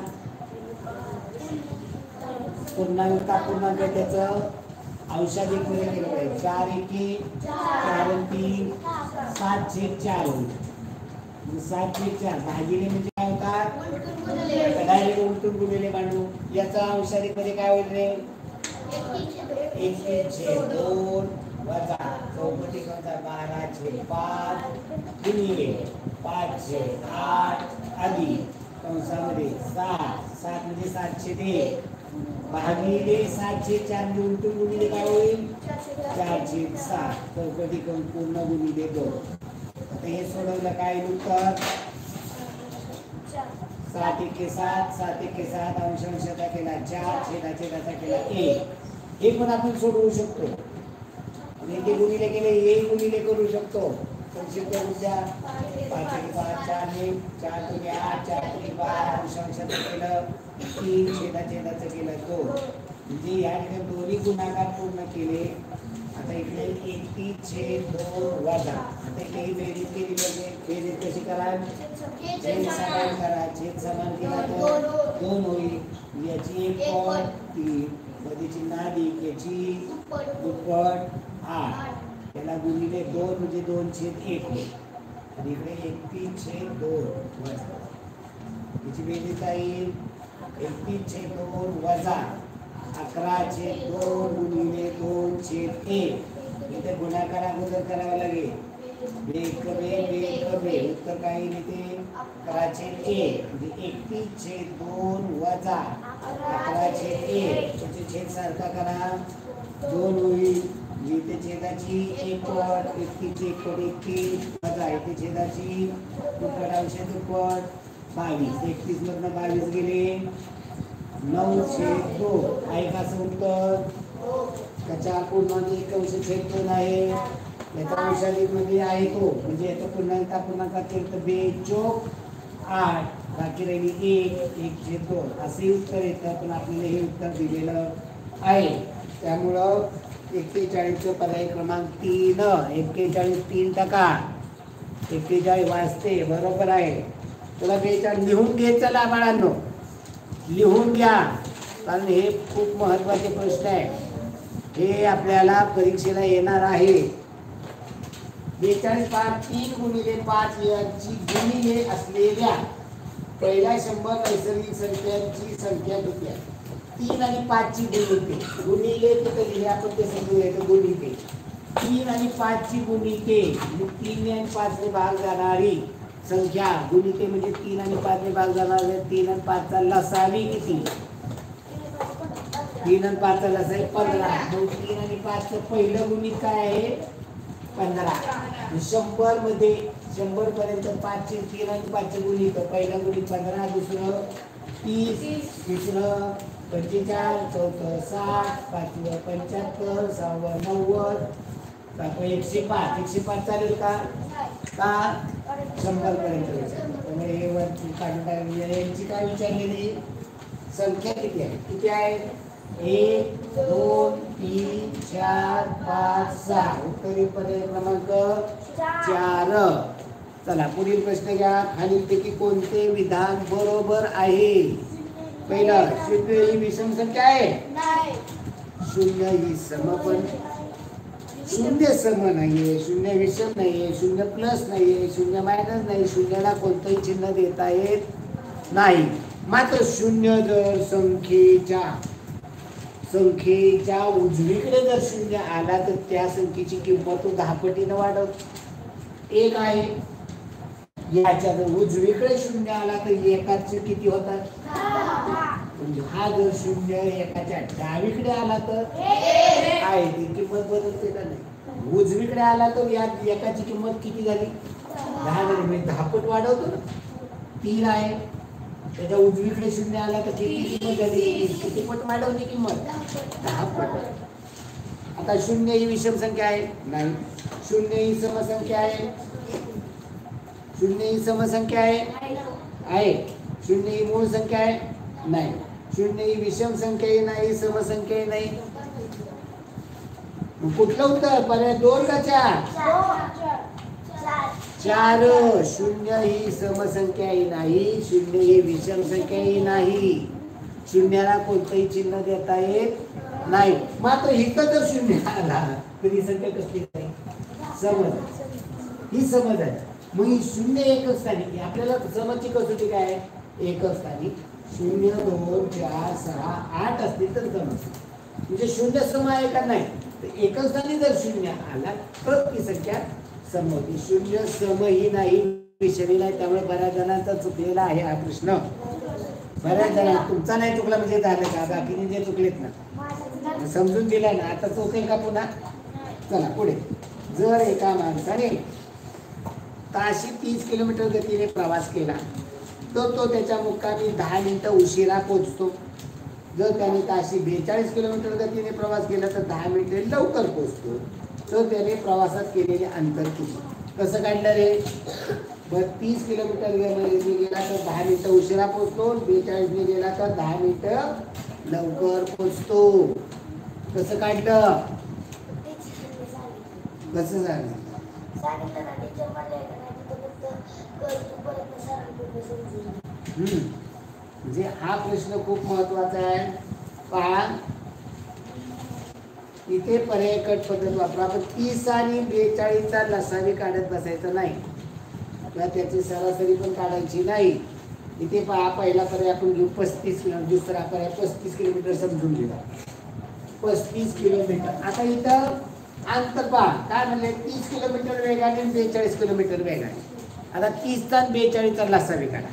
पूर्णांक त्याचं अंशाधिक मध्ये केलं पाहिजे. 4 एके 4 3 7/4 होईल. 7/4 भागिले म्हणजे काय होतात? डायरेक्ट उलटून गुणिले मांडू. याचा अंशाधिक मध्ये काय होईल रे? 1/2 वजा चौकटी कंसा 12/5 गुणिले 5/8 अधिक कंसामध्ये 7 म्हणजे 7/1 भागिले 7/4 उलटून गुणिले काय होईल? 4/7 चौकटी कंस पूर्ण गुणिले 2. आता हे सोडवलं काय उत्तर? 7 एके 7 अंश अंशाचा केला 4 छेदाचा केला 1. हे पण आपण सोडवू शकतो. आणि ते गुणिले केले हे गुणिले करू शकतो. संक्षिप्त उद्या 5 एके 5 4 4 2 8 4 3 12 अंश अंशाचं केलं 3 छेदाचं केलं 2. म्हणजे या ठिकाणी दोन्ही गुणाकार पूर्ण केले. आता इकडे 1/2 वजा. आता इकडे बेरीज केली पाहिजे. बेरीज कशी करा? छेद समान करा. छेद समान केला तर 2 होईल. याची 1.3 मध्ये चिन्ह अधिक याची दुप्पट 8. याला गुणिले 2 म्हणजे 2/1 होईल. आणि इकडे 1/3/2 वजा. याची बेरीज काय येईल? 1/3/2 वजा 11/2 गुणिले 2/1. इथे गुणाकार अगोदर करावा लागेल. बे उत्तर काय येईल इथे? 11/1 म्हणजे 31/2 वजा 11/1. त्याचे छेद सारखा करा 2 होईल. इथे छेदाची 1 पट 31 पट 31 वजा इथे छेदाची दुप्पट अंश दुप्पट 22. 31 मधनं 22 गेले 9/2. आहे का असं उत्तर? त्याच्या पूर्णांक 1 अंश छेद 2 आहे. याचा अंशाधिक मध्ये आहे तो म्हणजे याचा पूर्णांक केलं तर 2/8 बाकी राहिली 1/2 असे उत्तर येतं. पण आपल्याला हे उत्तर दिलेलं आहे. त्यामुळं 41 पर्याय क्रमांक 3 41 3%. 41 वाजते बरोबर आहे. तुला 42 लिहून घे. चला बाळांनो लिहून घ्या कारण हे खूप महत्त्वाचे प्रश्न आहे. हे आपल्याला परीक्षेला येणार आहे. 42 5 3 गुणिले 5 यांची गुणिले असलेल्या पहिल्या 100 नैसर्गिक संख्यांची संख्या किती आहे? 3 आणि 5 ची गुणिले तिथे लिहिले आपण ते समजूया. गुणिले 3 आणि 5 ची गुणिले म्हणजे 3 आणि 5 ने भाग जाणारी संख्या गुणिले म्हणजे 3 आणि 5 ने भाग जाणारे 3 आणि 5 चा लसावी किती? 3 आणि 5 चा लसावी 15. मग 3 आणि 5 चं पहिलं गुणित काय आहे? 15. 100 मध्ये 100 पर्यंत 5 चे 3 आणि 5 चे गुणित पहिलं गुणित 15 दुसरं 30 तिसरं 45 चौथं 60 पाचवं 75 सहावं 90 सातवं 105 चालेल का? 100 पर्यंत. त्यामुळे हे वरती यांची काय विचारलेली संख्या किती आहे? किती आहे? 1 2 3 4 5 6. उत्तरी पर्याय क्रमांक 4. चला पुढील प्रश्न घ्या. खालीलपैकी कोणते विधान बरोबर आहे? पहिलं 0 ही विषम संख्या आहे. 0 ही सम पण 0 सम नाहीये. 0 विषम नाहीये. 0 प्लस नाहीये. 0 मायनस नाही. 0ला कोणतंही चिन्ह देता येत नाही. मात्र 0 जर संख्येच्या उजवीकडे जर 0 आला तर त्या संख्येची किंमत 10 पटीने वाढवतो. 1 आहे. याच्या जर उजवीकडे 0 आला तर एकाचे किती होतात? हा जर 0 एकाच्या डावीकडे आला तर आहे ती किंमत बदलते का नाही? उजवीकडे आला तर या एकाची किंमत किती झाली? 10 झाली. म्हणजे 10 पट वाढवतो ना. 3 आहे. त्याच्या उजवीकडे 0 आला तर किती किंमत झाली? किती पट वाढवली किंमत? 10 पट. आता 0 ही विषम संख्या आहे नाही. शून्य ही समसंख्या आहे. शून्य ही समसंख्या आहे. शून्य ही मूळ संख्या आहे नाही. शून्य ही विषम संख्याही नाही, समसंख्याही नाही. कुठलं उत्तर? पर्याय 2 का 4? 4. शून्य ही समसंख्याही नाही, शून्य ही विषम संख्याही नाही. शून्याला कोणतंही चिन्ह देता येत नाही. मात्र इथं जर शून्य आला तर ही संख्या कसली नाही? समज. ही समज आहे. मग ही शून्य एकच स्थानी, आपल्याला समजची कसोटी काय आहे? एकच स्थानी 0, 2, 4, 6, 8 असतील तर समज. म्हणजे शून्य सम आहे का नाही? तर एकच स्थानी जर शून्य आला तर ती संख्या सम होती. शून्य सम ही नाही, विषमी नाही. त्यामुळे बऱ्याच जणांचा चुकलेला आहे हा प्रश्न. बऱ्याच जणांना. तुमचा नाही चुकला म्हणजे झालं का? बाकीने जे चुकलेत ना समजून दिला ना, आता चुकेल का पुन्हा? चला पुढे. जर एका माणसाने ताशी 30 किलोमीटर गतीने प्रवास केला तर तो त्याच्या मुक्कामी 10 मिनिटं उशिरा पोहोचतो. जर त्याने ताशी 42 किलोमीटर गतीने प्रवास केला तर 10 मिनिटे लवकर पोहोचतो. तर त्याने प्रवासात केलेले अंतर किती? कसं काढलं रे? 32 किलोमीटर गेला तर 10 मिनिटं उशिरा पोहोचतो. 42 ने गेला तर 10 मिनिटं लवकर पोहोचतो. कसं काढलं? कसं झालं? म्हणजे हा प्रश्न खूप महत्वाचा आहे. पहा इथे पर्याय कट पद्धत वापरा. पण 30 आणि 42चा लसावी काढत बसायचं नाही किंवा त्याची सरासरी पण काढायची नाही. इथे पहा पहिला पर्याय आपण घेऊ 35 किलोमीटर. दुसरा पर्याय 35 किलोमीटर समजून घेऊ. 35 किलोमीटर. आता इथं अंतर पहा काय म्हणले? 30 किलोमीटर वेगाने 42 किलोमीटर वेगाने. आता 30चा आणि 42चा लसावी काढा.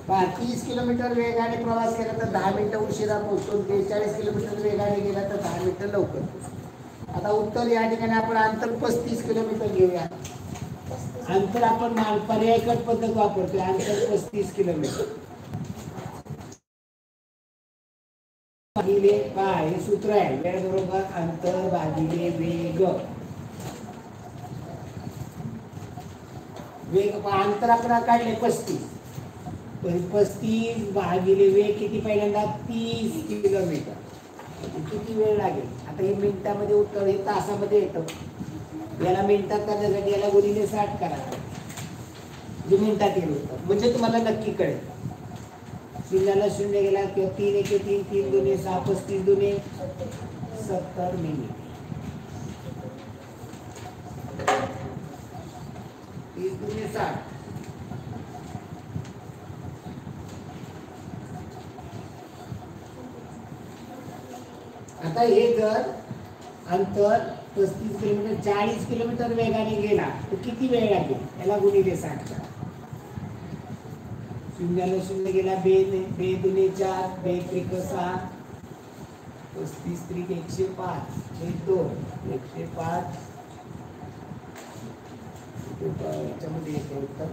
पहा 30 किलोमीटर वेगाने प्रवास केला तर 10 मिनिटं उशिरा पोहोचतो. 42 किलोमीटर वेगाने गेला तर 10 मिनिटं लवकर पोहोचतो. आता उत्तर या ठिकाणी आपण अंतर 35 किलोमीटर घेऊया. अंतर आपण पर्याय कट पद्धत वापरतोय. अंतर 35 किलोमीटर भागिले काय? हे सूत्र आहे. वेळ बरोबर अंतर भागिले वेग. वेग अंतर आपण काढले 35. 35 भागिले वेग किती? पहिल्यांदा 30 किलोमीटर. किती वेळ लागेल? आता हे मिनिटामध्ये उत्तर, हे तासामध्ये येतं. याला मिनिटात करण्यासाठी याला गुणिले 60 करा. जे मिनिटात येईल उत्तर म्हणजे तुम्हाला नक्की कळेल. शून्याला शून्य गेला किंवा 3 एके 3, 3 दुने 6, 35 दुने 70 मिनिट. 30 दुने 60. आता हे जर अंतर 35 किलोमीटर 40 किलोमीटर वेगाने गेला तर किती वेळ लागेल? याला गुणिले 60 करा. शून्याला शून्य गेला 2 दुने 4, 2 त्रिक 6, 35 त्रिक 105, 2 105. याच्यामध्ये येते उत्तर.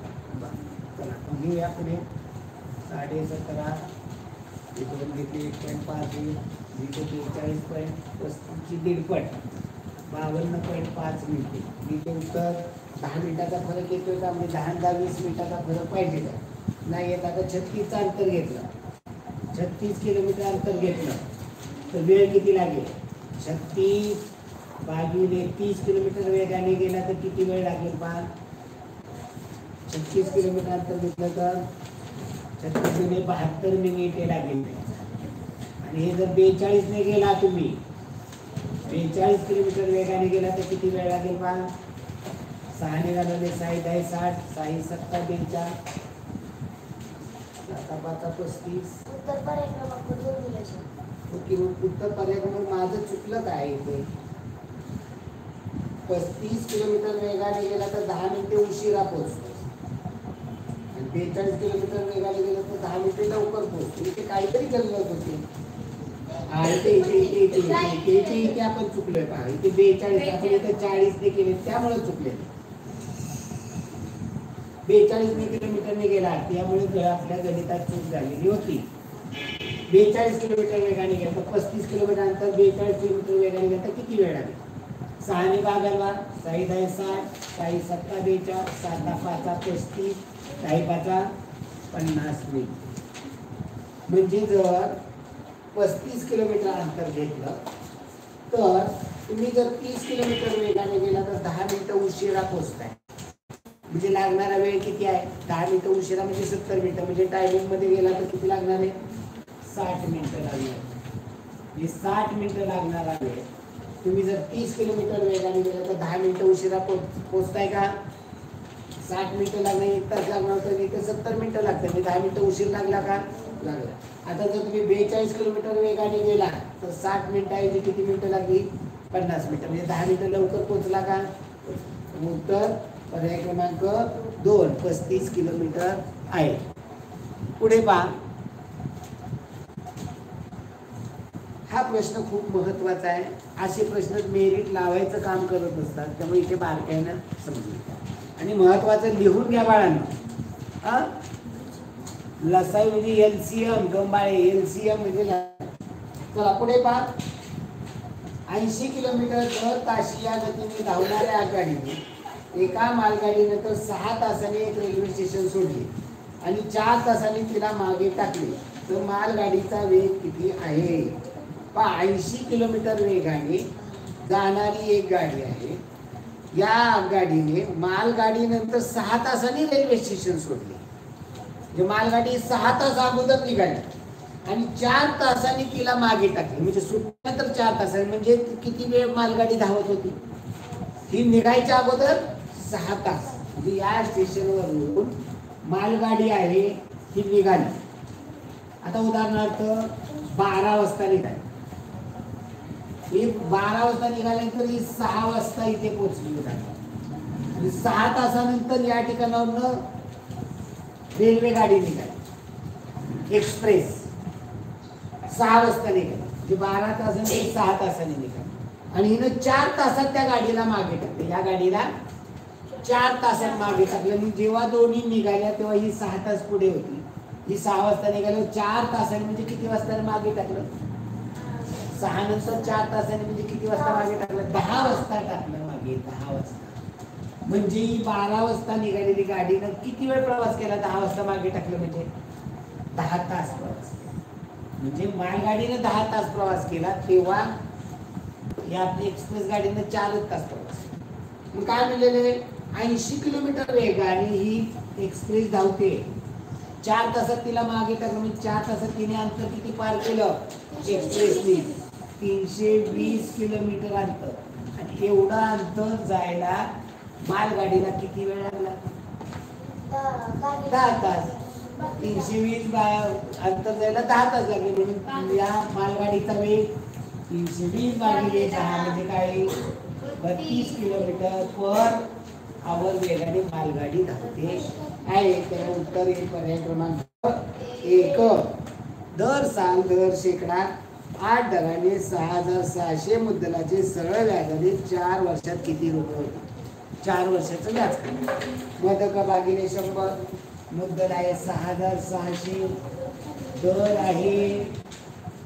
चला घेऊया पुढे. 17.5 इकडून घेतली 1.5 इथे 43.35ची 1.5 52.5 मिनिटे. इथे उत्तर 10 मिनिटाचा फरक येतोय का? म्हणजे 10-20 मिनिटाचा फरक पाहिजे का? नाही येत. आता 36चं अंतर घेतलं, 36 किलोमीटर अंतर घेतलं तर वेळ किती लागेल? 36 भागिले 30 किलोमीटर वेगाने गेला तर किती वेळ लागेल? पहा 36 किलोमीटर अंतर घेतलं तर 36 गुणे 72 मिनिटे लागेल. आणि हे जर 42 ने गेला तुम्ही, 42 किलोमीटर वेगाने गेला तर किती वेळ लागेल? पहा 6 ने घालवले 6 10 60, 6 70 42, 7 5 35. उत्तर पर्याय क्रमांक 2 दिले. ओके, उत्तर पर्याय क्रमांक माझं चुकलं काय इथे? 35 किलोमीटर वेगाने गेला तर 10 मिनिटे उशिरा पोहोचतो. 42 किलोमीटर वेगाने गेलं तर 10 मिनिटे लवकर पोहोचतो. इथे काहीतरी गल्लत होती. इथे आपण चुकलोय. पहा इथे 42 आपण इथे 40 ने केले त्यामुळे चुकले. 42 किलोमीटरने गेला त्यामुळे आपल्या गणितात चूक झालेली होती. 42 किलोमीटर वेगाने गेला तर 35 किलोमीटर अंतर 42 किलोमीटर वेगाने गेला तर किती वेळ लागेल? 6 भागाला 6 10 60 6 7 42 7 5 35 6 5 50 मिनिट. म्हणजे जर 35 किलोमीटर अंतर घेतलं तर तुम्ही जर 30 किलोमीटर वेगाने गेला तर 10 मिनिटं उशिरा पोहोचताय. म्हणजे लागणारा वेळ किती आहे? 10 मिनिटं उशिरा म्हणजे 70 मिनिटं. म्हणजे टायमिंग मध्ये गेला तर किती लागणार आहे? 60 मिनिटं लागणार. म्हणजे 60 मिनिटं लागणारा वेळ तुम्ही जर 30 किलोमीटर वेगाने गेला तर 10 मिनिटं उशिरा पोहोचताय का? 60 मिनिटं लागणार, 1 तास लागणार तर इथे 70 मिनिटं लागतात. म्हणजे 10 मिनिटं उशीर लागला का? लागला. आता जर तुम्ही 42 किलोमीटर वेगाने गेला तर 60 मिनिटाऐवजी किती मिनिटं लागली? 50 मिनिटं. म्हणजे 10 मिनिटं लवकर पोहोचला का? उत्तर पर्याय क्रमांक 2 35 किलोमीटर आहे. पुढे पहा, हा प्रश्न खूप महत्वाचा आहे. असे प्रश्न मेरिट लावायचं काम करत असतात, त्यामुळे इथे बारकाईनं समजून आणि महत्वाचं लिहून घ्या बाळांनो. लसाई म्हणजे एलसीएम गंबाळे, एलसीएम म्हणजे चला पुढे पहा. 80 किलोमीटर दर ताशी या गतीने धावणाऱ्या आगगाडीने एका मालगाडीनंतर 6 तासांनी एक रेल्वे स्टेशन सोडले आणि 4 तासांनी तिला मागे टाकले तर मालगाडीचा वेग किती आहे? 80 किलोमीटर वेगाने जाणारी एक गाडी आहे. या गाडीने मालगाडीनंतर 6 तासांनी रेल्वे स्टेशन सोडले. म्हणजे मालगाडी 6 तास अगोदर निघाली आणि 4 तासांनी तिला मागे टाकले. म्हणजे सुटल्यानंतर 4 तासांनी, म्हणजे किती वेळ मालगाडी धावत होती? ही निघायच्या अगोदर 6 तास. म्हणजे या स्टेशनवरून मालगाडी आहे ही निघाली. आता उदाहरणार्थ 12 वाजता निघाली. ही 12 वाजता निघाल्यानंतर ही 6 वाजता इथे पोहोचली होती. 6 तासानंतर या ठिकाणावरून रेल्वे गाडी निघाली एक्सप्रेस. 6 वाजता निघाली म्हणजे 12 तासांनी 6 तासांनी निघाली आणि हिनं 4 तासात त्या गाडीला मागे टाकले. या गाडीला 4 तासात मागे टाकलं. आणि जेव्हा दोन्ही निघाल्या तेव्हा ही 6 तास पुढे होती. ही 6 वाजता निघाली, 4 तासांनी म्हणजे किती वाजता मागे टाकलं? 6 नंतर 4 तासांनी म्हणजे किती वाजता मागे टाकलं? 10 वाजता टाकलं मागे. 10 वाजता म्हणजे ही 12 वाजता निघालेली गाडीनं किती वेळ प्रवास केला? 10 वाजता मागे टाकलं म्हणजे 10 तास प्रवास केला. म्हणजे मालगाडीनं 10 तास प्रवास केला, तेव्हा या एक्सप्रेस गाडीनं 4 तास प्रवास केला. मग काय म्हणलेले? 80 किलोमीटर वेगाने ही एक्सप्रेस धावते. 4 तासात तिला मागे टाकलं म्हणजे 4 तासात तिने अंतर किती पार केलं एक्सप्रेसने? 320 किलोमीटर अंतर. आणि एवढा अंतर जायला मालगाडीला किती वेळ लागला? 10 तास. 320 अंतर जायला 10 तास लागले. म्हणून या मालगाडीचा वेग 320 भागिले 10 म्हणजे काय? 32 किलोमीटर पर आवर वेगाने मालगाडी धावते आहे. त्याला उत्तर येईल पर्याय क्रमांक 1. दर साल दर शेकडा 8 दराने 6600 मुद्दलाचे सरळ व्याजाने 4 वर्षात किती रुपये होते? 4 वर्षाचं व्याज काय? मदक भागिले 100. मुद्दल आहे 6600. दर आहे,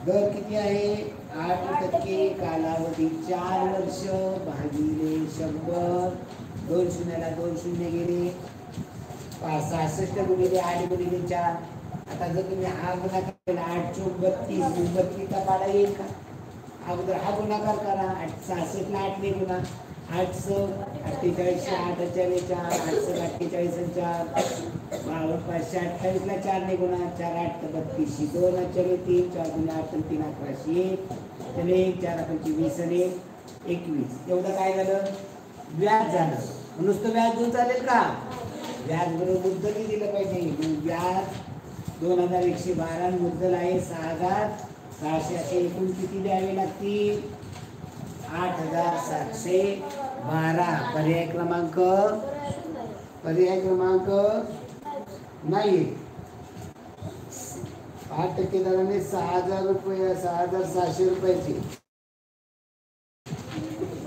दर किती आहे? 8%. कालावधी 4 वर्ष भागिले 100. 2 शून्याला 2 शून्य गेले. 66 गुणिले 8 गुणिले 4. आता जर तुम्ही हा गुणाकार केला 8 चौक 32, 32चा पाडा येईल का? अगोदर हा गुणाकार करा. 66 ला 8 ने गुणा. 8 48, 8 4, 8 48 4, 528 ला 4 ने गुणा. 4 8 32, 2 3, 4 गुणे 8 3 1100. चले 4 25 आणि 21. एवढं काय झालं? व्याज झालं. नुसतं व्याज देऊन चालेल का? व्याज बरोबर मुद्दलही दिलं पाहिजे. व्याज 2112. मुद्दल आहे 6600. असे एकूण किती द्यावे लागतील? 8712. पर्याय क्रमांक नाही. 8% दराने 6000 रुपये, 6600 रुपयाचे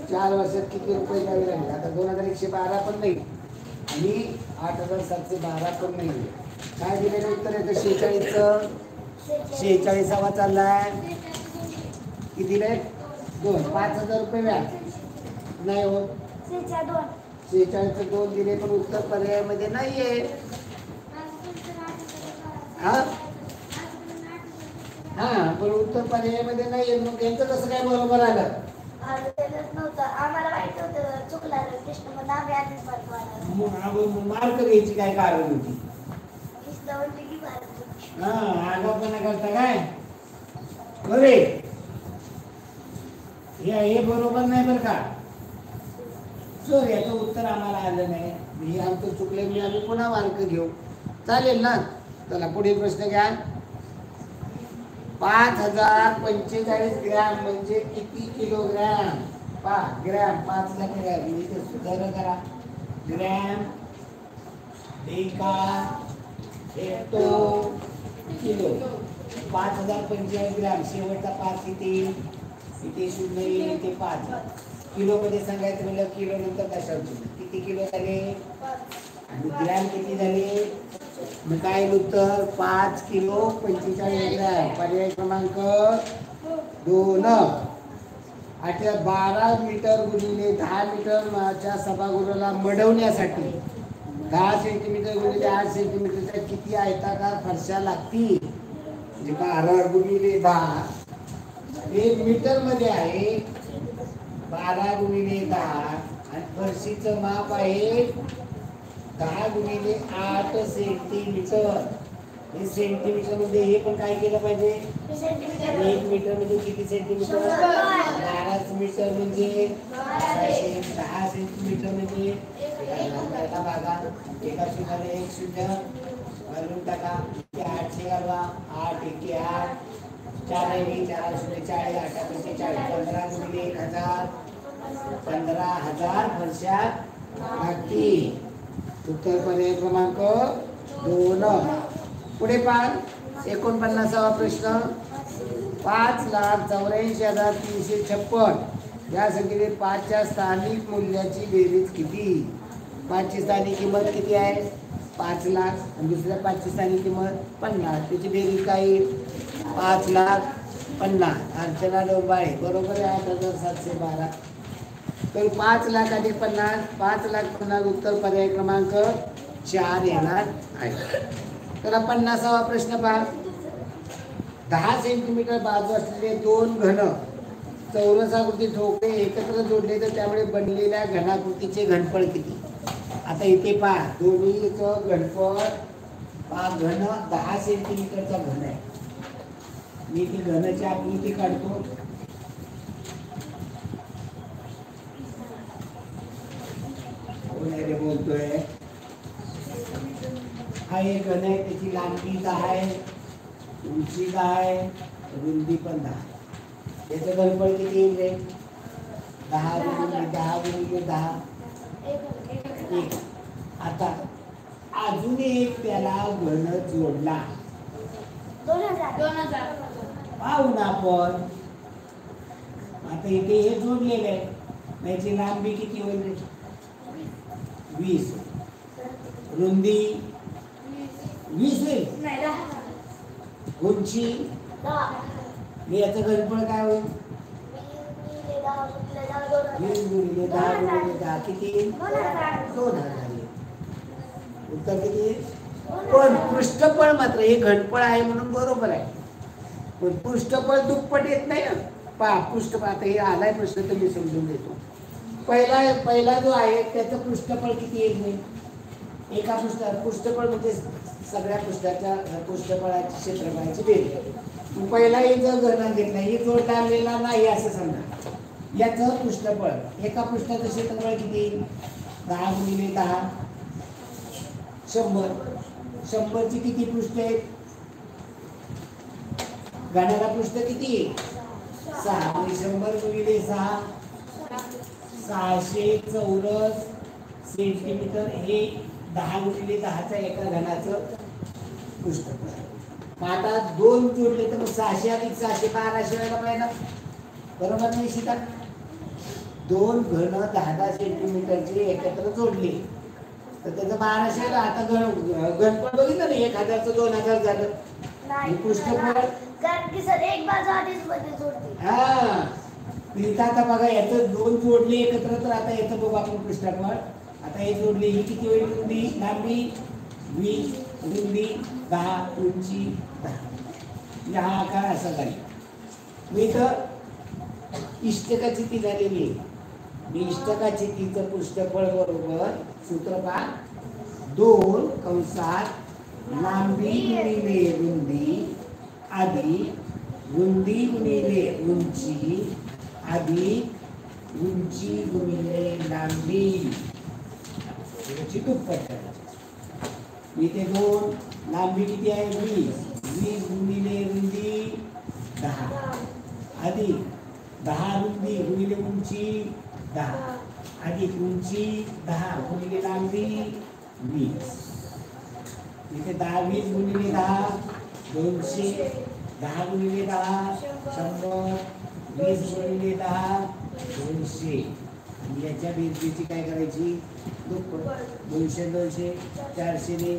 4 वर्षात किती रुपये द्यावे लागले? आता 2112 पण नाही आणि 8712 पण नाही. काय दिलेलं उत्तर आहे? 46चं 46वा चाललाय. किती दिले? 5000 रुपये व्याज. नाही हो, 46 2 दिले पण उत्तर पर्यायामध्ये नाहीये. हा हा पण उत्तर पर्यायामध्ये नाहीये, मग यांचं कसं काय बरोबर आलं? मार्क घ्यायची काय कारण होती? हा आगाऊपणा करता काय? बरे हे बरोबर नाही बरं का. सर याचं उत्तर आम्हाला आलं नाही, हे आमचं चुकले, मी आम्ही पुन्हा मार्क घेऊ, चालेल ना? चला पुढे प्रश्न घ्या. 5045 ग्रॅम म्हणजे किती किलोग्रॅम? ग्रॅम 5 लाख ग्रॅम, इथे सुधारणा करा. ग्रॅम एका हेक्टो किलो. 5045 ग्रॅम, शेवटचा 5 इथे 0 इथे 5. किलो मध्ये सांगायचं म्हणजे किलो नंतर कशावर किती किलो झाले आणि ग्रॅम किती झाले? मग काय उत्तर? 5 किलो 45 ग्रॅम. पर्याय क्रमांक 2. आता 12 मीटर गुणिले 10 मीटरच्या सभागृहाला मडवण्यासाठी 10 सेंटीमीटर गुणिले 8 सेंटीमीटरच्या किती आयताकार फरशा लागतील? म्हणजे 12 गुणिले 10 हे मीटर मध्ये आहे. 12 गुणिले 10 आणि फरशीचं माप आहे 10 गुणिले 8 सेंटीमीटर. हे सेंटीमीटर मध्ये हे पण काय केलं पाहिजे? 1 मीटर म्हणजे किती सेंटीमीटर? 12 मीटर म्हणजे 10 सेंटीमीटर म्हणजे भागा एका शून्याने 1 शून्य घालून टाका. 8 घालवा, 8 एके 8, 4 4 शून्य 40, 8 45, 15 गुणिले 1000, 15,000 फरशा लागतील. उत्तर पर्याय क्रमांक 2. पुढे पहा 49वा प्रश्न. 5,84,356 या संख्येने 5च्या स्थानिक मूल्याची बेरीज किती? 5ची स्थानिक किंमत किती आहे? 5 लाख आणि दुसऱ्या 5ची स्थानिक किंमत 50. त्याची बेरीज काय येईल? 5,50,000. अर्चना डोंबाळे बरोबर आहे. 8,712. तर 5 लाख अधिक 50, 5,50,000 उत्तर पर्याय क्रमांक 4 येणार आहे. तर 50वा प्रश्न पहा. 10 सेंटीमीटर बाजू असलेले 2 घन चौरसाकृती ठोकळे एकत्र जोडले तर त्यामुळे बनलेल्या घनाकृतीचे घनफळ किती? आता इथे पहा दोन्हीचं घनफळ घन 10 सेंटीमीटरचा घन आहे. मी ती घनाची आकृती काढतो. बोलतोय हा एक घन आहे, त्याची लांबी 10 आहे, उंची 10 आहे, रुंदी पण 10. त्याचं घनफळ किती येईल रे? 10 गुणिले 10 गुणिले 10 1. आता अजून एक त्याला घन जोडला 2000 पाहू ना आपण. आता इथे हे जोडलेलं आहे, त्याची लांबी किती होईल? 20. रुंदी 20 होईल. उंची याचं घनफळ काय होईल? 20 गुणिले 10 गुणिले 10 किती? 2000. उत्तर किती? पण पृष्ठफळ मात्र हे घनफळ आहे म्हणून बरोबर आहे, पण पृष्ठफळ दुप्पट येत नाही. पहा पृष्ठफळ आता हे आलाय प्रश्न तर मी समजून देतो. पहिला जो आहे त्याचं पृष्ठफळ किती येईल? नाही एका पृष्ठफळ म्हणजे सगळ्या पृष्ठाच्या पृष्ठफळाची क्षेत्रफळाची बेरीज. पहिला जर घन घेतला हे जोडला आलेला नाही असं समजा. याचं पृष्ठफळ एका पृष्ठाचं क्षेत्रफळ किती? 10 गुणिले 10 100. 100ची किती पृष्ठ आहेत? घनाला पृष्ठ किती? 6. 100 गुणिले 6 600 चौरस सेंटीमीटर. हे 10 गुणिले 10च्या एका घनाचं पृष्ठफळ. आता 2 जोडले तर मग 600 अधिक 600 1200 व्हायला पाहिजे, बरोबर नाही शिका? 2 घन 10 सेंटीमीटरचे एकत्र जोडले तर त्याचं 1200. आता घनफळ बघितलं ना, 1000चं 2000 झालं. पृष्ठफळ कारण की सर एक बाजू आधीच मध्ये जोडते. हा इथं आता बघा याचं दोन जोडले एकत्र तर आता याचं बघू आपण पृष्ठावर. आता हे जोडले ही किती होईल रुंदी लांबी 20 रुंदी 10 उंची 10 म्हणजे हा आकार असा जाईल. मी इथं इष्टकाची ती झालेली आहे. मी इष्टकाची तीचं पृष्ठफळ बरोबर सूत्र पहा 2 कंसात लांबी गुणिले रुंदी अधिक रुंदी गुणिले उंची अधिक उंची गुणिले लांबी याची दुप्पट करायची. इथे 2 लांबी किती आहे 20 गुणिले रुंदी 10 अधिक 10 रुंदी गुणिले उंची 10 अधिक उंची 10 गुणिले लांबी 20. इथे 10 20 गुणिले 10 200 10 गुणिले 10 100 20 गुणिले 10 200. आणि याच्या भिंतीची काय करायची दुप्पट 200 200 400 ने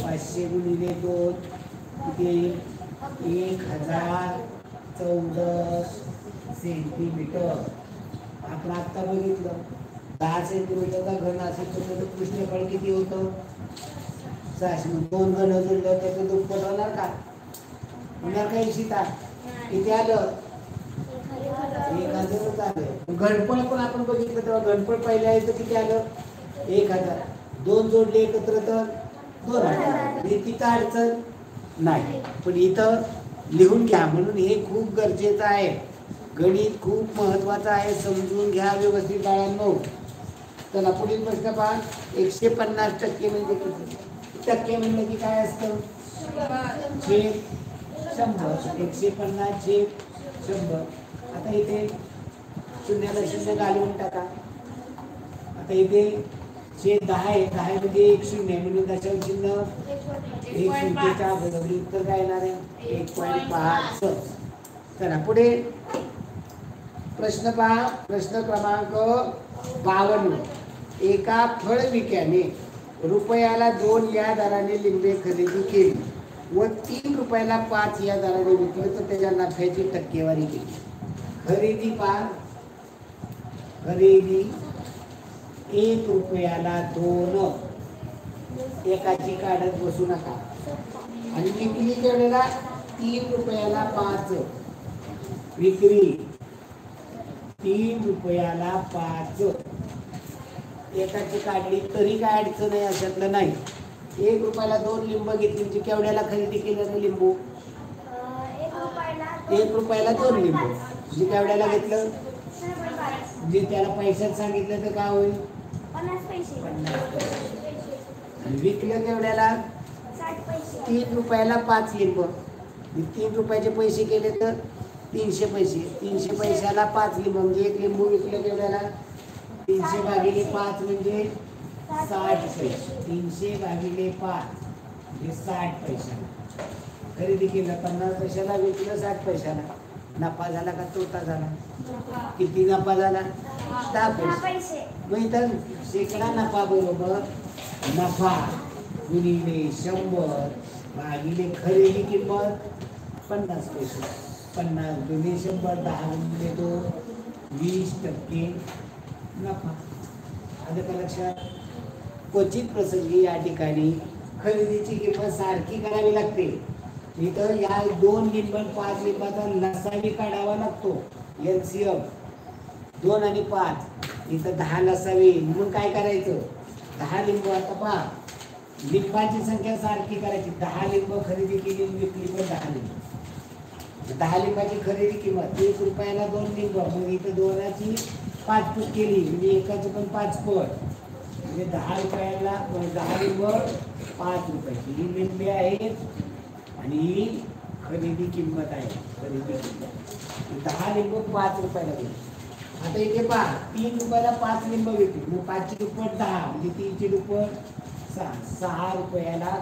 500 गुणिले 2 किती 1014 सेंटीमीटर. आपण आता बघितलं 10 सेंटीमीटरचा घन असेल तर त्याचं पृष्ठफळ किती होतं 600. 2 घन जोडलं त्याचं दुप्पट होणार का होणार का 80 किती आलं 1000 आलं. घनफळ पण आपण बघितलं तेव्हा घनफळ पहिले आहे तर किती आलं 1000. 2 जोडले एकत्र तर 2000. तिथं अडचण नाही पण इथं लिहून घ्या म्हणून हे खूप गरजेचं आहे. गणित खूप महत्वाचं आहे समजून घ्या व्यवस्थित बाळांनो. चला पुढील प्रश्न पहा 150% म्हणजे किती टक्के म्हणलं की काय असतं छेद 100. 150/100. आता इथे शून्याला शून्य घालवून टाका. आता इथे छेद 10 आहे 10 म्हणजे 1 शून्य म्हणून दशांश चिन्ह 1 संख्येच्या बरोबरी उत्तर काय येणार आहे 1.5. चला पुढे प्रश्न पहा प्रश्न क्रमांक 52. एका फळ विक्याने रुपयाला 2 या दराने लिंबे खरेदी केली व 3 रुपयाला 5 या दराने विकले तर त्याच्या नफ्याची टक्केवारी केली. खरेदी पहा खरेदी 1 रुपयाला 2 एकाची काढत बसू नका. आणि विक्री वेळेला 3 रुपयाला 5 विक्री 3 रुपयाला 5 एकाची काढली तरी काय अडचण आहे अशातलं नाही. 1 रुपयाला 2 लिंब घेतली म्हणजे केवढ्याला खरेदी केलं ना लिंबू 1 रुपयाला 2 लिंबू म्हणजे केवढ्याला घेतलं म्हणजे त्याला पैशात सांगितलं तर काय होईल 50 पैसे. आणि विकलं केवढ्याला 3 रुपयाला 5 लिंब 3 रुपयाचे पैसे केले तर 300 पैसे. 300 पैशाला 5 लिंब म्हणजे 1 लिंबू विकलं केवढ्याला 300 भागिले 5 म्हणजे 60 पैसे. 300 भागिले 5 म्हणजे 60 पैसे खरेदी केलं. 50 पैशाला विकलं 60 पैशाला. नफा झाला का तोटा झाला किती नफा झाला 10 पैसे. मग इथं शेकडा नफा बरोबर नफा गुणिले 100 भागिले खरेदी किंमत 50 पैसे. 50 गुणिले 100 10 गुणिले 2 20% नफा. आलं का लक्षात. क्वचित प्रसंगी या ठिकाणी खरेदीची किंमत सारखी करावी लागते. इथं या 2 लिंब 5 लिंबाचा लसावी काढावा लागतो LCM 2 आणि 5 इथं 10 लसावी म्हणून काय करायचं 10 लिंब. आता पहा लिंबाची संख्या सारखी करायची. 10 लिंब खरेदी केली विकली पण 10 लिंब. 10 लिंबाची खरेदी किंमत 1 रुपयाला 2 लिंब मग इथं 2ची 5 पट केली म्हणजे एकाची पण 5 पट म्हणजे 10 रुपयाला 10 लिंब 5 रुपयाची ही लिंबे आहेत आणि खरेदी किंमत आहे. खरेदी किंमत 10 लिंब 5 रुपयाला गेली. आता इथे पहा 3 रुपयाला 5 लिंब विकली मग 5 ची दुप्पट 10 म्हणजे 3 ची दुप्पट 6 रुपयाला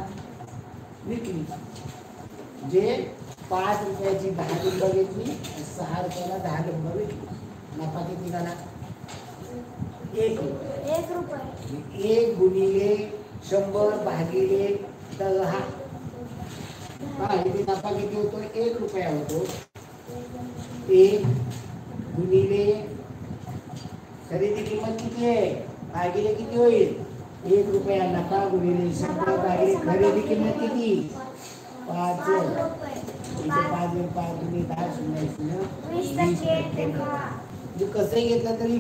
विकली म्हणजे 5 रुपयाची 10 लिंब घेतली 6 रुपयाला 10 लिंब विकली. नफा किती झाला 1 रुपये. 1 गुणिले 100 भागिले 10 इथे नफा किती होतो 1 रुपया होतो. 1 गुणिले खरेदी किंमत किती आहे भागिले किती होईल 1 रुपया नफा गुणिले 100 भागिले खरेदी किंमत किती 5 इथे 5 5 गुणिले 10 शून्य शून्य 20% नफा. म्हणजे कसंही घेतलं तरी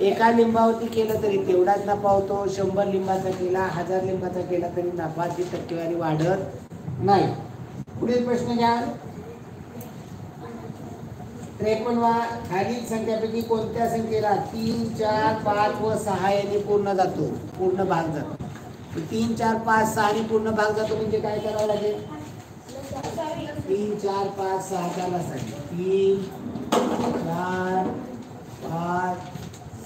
एका लिंबावरती केलं तरी तेवढाच नफा होतो. 100 लिंबाचा केला 1000 लिंबाचा केला तरी नफाची टक्केवारी वाढत नाही. पुढील प्रश्न घ्या. 53 खालील संख्यापैकी कोणत्या संख्येला 3 4 5 व 6 यांनी पूर्ण जातो पूर्ण भाग जातो. 3 4 5 6 ने पूर्ण भाग जातो म्हणजे काय करावं लागेल 3 4 5 6 चा लसाअ 3 4 5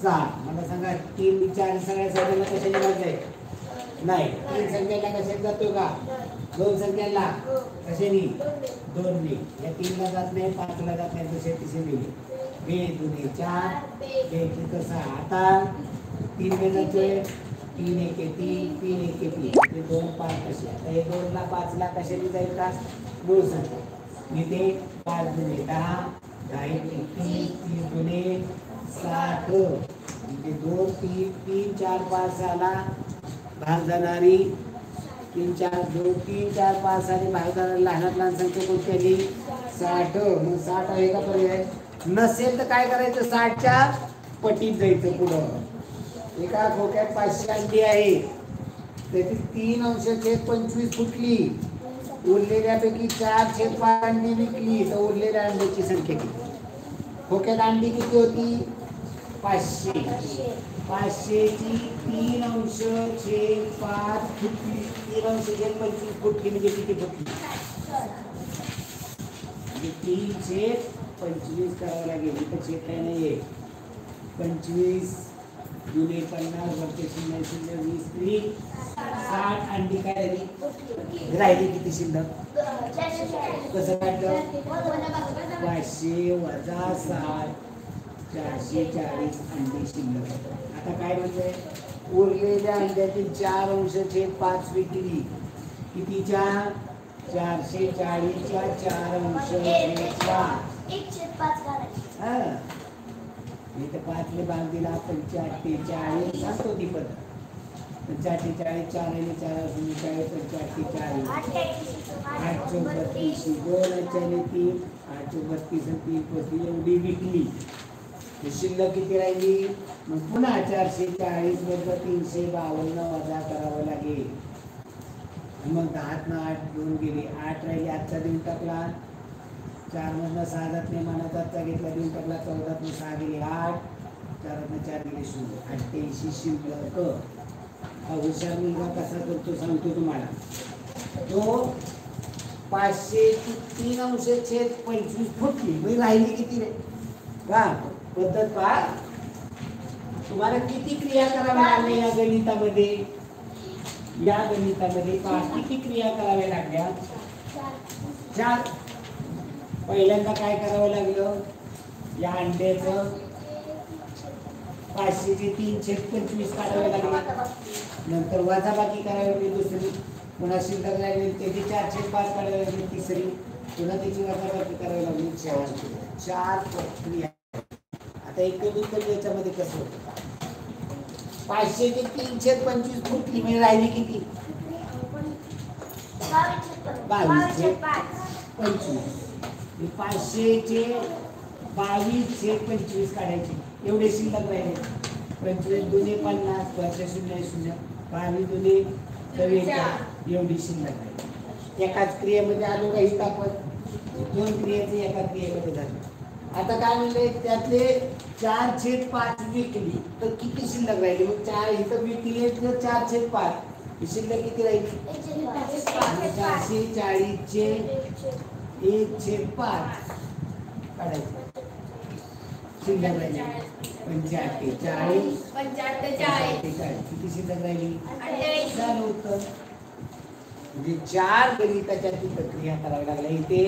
6. मला सांगा 3 4 सगळ्या संख्येला कशाने भागले नाही. 3 संख्येला कशाने जातो का 2 संख्येला कशाने 2 ने. या 3 ला जात नाही 5 ला जात नाही तसे तिसे लिहिले 2 दुने 4 2 3 6. आता 3 ने जातोय 3 1 3 3 1 3 ते 2 5 कसे. आता हे 2 ला 5 ला कशाने जाईल का मूळ संख्या. इथे 5 दुने 10 10 1 30 30 दुने 60 म्हणजे 2 3 3 4 5 6 ला भाग जाणारी 3 4 2 3 4 5 आणि भाग जाणारी लहानात लहान संख्या कोणती आली 60. मग 60 आहे का पर्याय नसेल तर काय करायचं 60 च्या पटीत जायचं पुढं. एका खोक्यात 500 अंडी आहे त्याची 3/25 फुटली उरलेल्यापैकी 4/5 अंडी विकली तर उरलेल्या अंड्याची संख्या किती. खोक्यात अंडी किती होती 500 500 ची 3/5 फुटली 3/25 फुटली म्हणजे किती फुटली म्हणजे 3/25 करावं लागेल. इथं छेद काय नाहीये 25 दुने 50 वरचे 0 0 20 3 60 अंडी काय राहिली राहिली किती शिल्लक कसं काढलं 500 वजा 60 440 अंडी शिल्लक. आता काय म्हणतंय उरलेल्या अंड्यातील 4/5 विकली कितीच्या 440 च्या 4/5 इथे 5 ने भाग दिला 45 सांगतो ती पद्धत 45 4 आणि 4 45 45 8 32 2 आणि 3 8 32 आणि 3 एवढी विकली. शिल्लक किती राहिली मग पुन्हा 440 मधलं 352 वजा करावं लागेल. मग 10 न 8 घेऊन गेली 8 राहिली आजचा देऊन टाकला 4 मधनं 6 जात नाही मानाचा आजचा घेतला देऊन टाकला 14 न 6 गेली 8 4 न 4 गेले 0 88 शिल्लक. हा हुशार मुलगा कसा करतो सांगतो तुम्हाला. तो 500 ची 3/25 फुटली म्हणजे राहिली किती रे का पद्धत पहा. तुम्हाला किती क्रिया कराव्या लागल्या या गणितामध्ये किती क्रिया कराव्या लागल्या 4. पहिल्यांदा काय करावं लागलं या अंड्याचं 500 चे 3/25 काढावे लागले. नंतर वजाबाकी करावी लागली दुसरी. पुन्हा शिल्लक राहिली त्याची 4/5 काढावी लागली तिसरी. पुन्हा त्याची वजाबाकी करावी लागली 4 क्रिया. आता एक तर याच्यामध्ये कसं होतं 500 चे 3/25 फुटली म्हणजे राहिली किती 22/25. 500 चे 22/25 काढायचे एवढे शिल्लक राहिले. 25 दुने 50 वरचे 0 0 22 दुने 44 एवढी शिल्लक राहिली. एकाच क्रियेमध्ये आलो का ही आपण 2 क्रियेचे एका क्रियेमध्ये झाले. आता काय म्हणले त्यातले 4/5 विकली तर किती शिल्लक राहिली मग 4 इथं विकली तर 4/5 शिल्लक किती राहिली 440 चे 1/5 काढायचं शिल्लक राहिली 45 किती शिल्लक राहिली झालं उत्तर. म्हणजे 4 गणिताच्या प्रक्रिया करावी लागल्या. इथे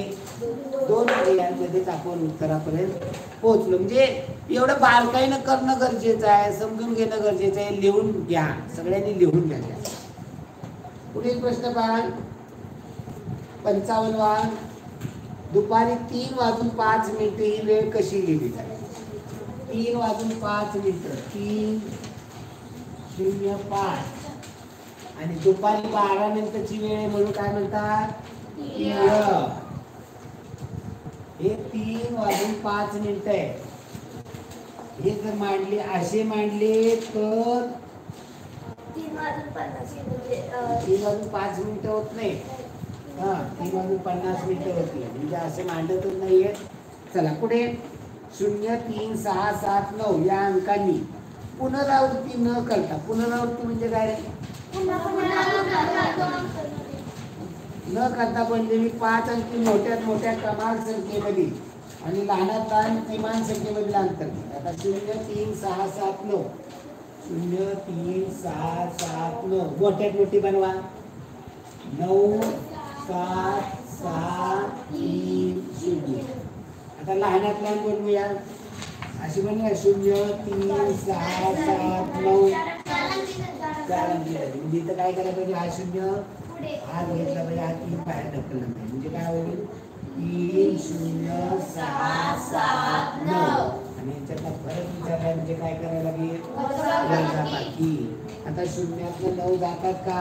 2 क्रियांमध्येच आपण उत्तरापर्यंत पोहोचलो. म्हणजे एवढं बारकाईनं करणं गरजेचं आहे समजून घेणं गरजेचं आहे. लिहून घ्या सगळ्यांनी लिहून घ्या. पुढील प्रश्न पहा 55 दुपारी 3:05 ही वेळ कशी लिहिली जाईल 3:05 3:05 आणि दुपारी 12 नंतरची वेळ आहे म्हणून काय म्हणतात हे 3:05 आहे. हे जर मांडले असे मांडले तर 3:05 होत नाही. 3:50 होती म्हणजे असे मांडतच नाहीये. चला पुढे 0 3 6 7 9 या अंकांनी पुनरावृत्ती न करता. पुनरावृत्ती म्हणजे काय न करता म्हणजे मी 5 अंकी मोठ्यात मोठ्या कमाल संख्येमध्ये आणि लहानात लहान किमान संख्येमधील अंतर. आता 0 3 6 7 9 0 3 6 7 9 मोठ्यात मोठी बनवा. 9 7 7 3 0. आता लहानात लहान बनवूया अशी बनवूया 0 3 6 7 9 4 म्हणजे इथं काय करायला पाहिजे हा 0 हा घेतला पाहिजे हा 3 बाहेर ढकलला पाहिजे म्हणजे काय होईल 3 0 6 7 9 आणि याच्यातला फरक विचारला म्हणजे काय करायला लागेल. आता 0तनं 9 जातात का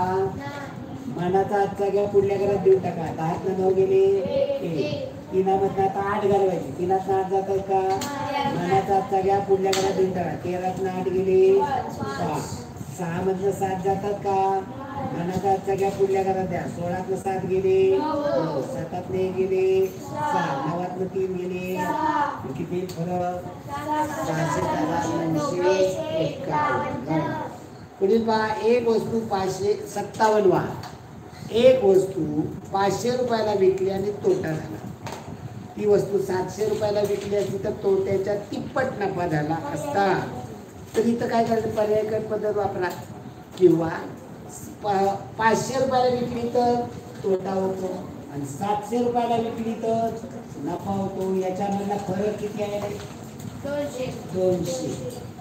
मनाचा आजचा घ्या पुढल्या घरात देऊन टाका. 10तनं 9 गेले 1 3मधनं आता 8 घालवायचे. 3तनं 8 जातात का मनाचा आजचा घ्या पुढल्या घरात देऊन टाका. 13तनं 8 गेले 6 मधनं 7 जातात का मनाचा आजचा घ्या पुढल्या घरात द्या. 16तनं 7 गेले 7तनं 1 गेले 6 9तनं 3 गेले किती फरक 651. पुढील पहा एक वस्तू 557 वा. एक वस्तू 500 रुपयाला विकली आणि तोटा झाला. ती वस्तू 700 रुपयाला विकली असती तर तोट्याच्या तिप्पट नफा झाला असता. तर इथं काय करायचं पर्याय पद्धत वापरा. किंवा 500 रुपयाला विकली तर तोटा होतो आणि 700 रुपयाला विकली तर नफा होतो. याच्यामधला फरक किती आहे 200.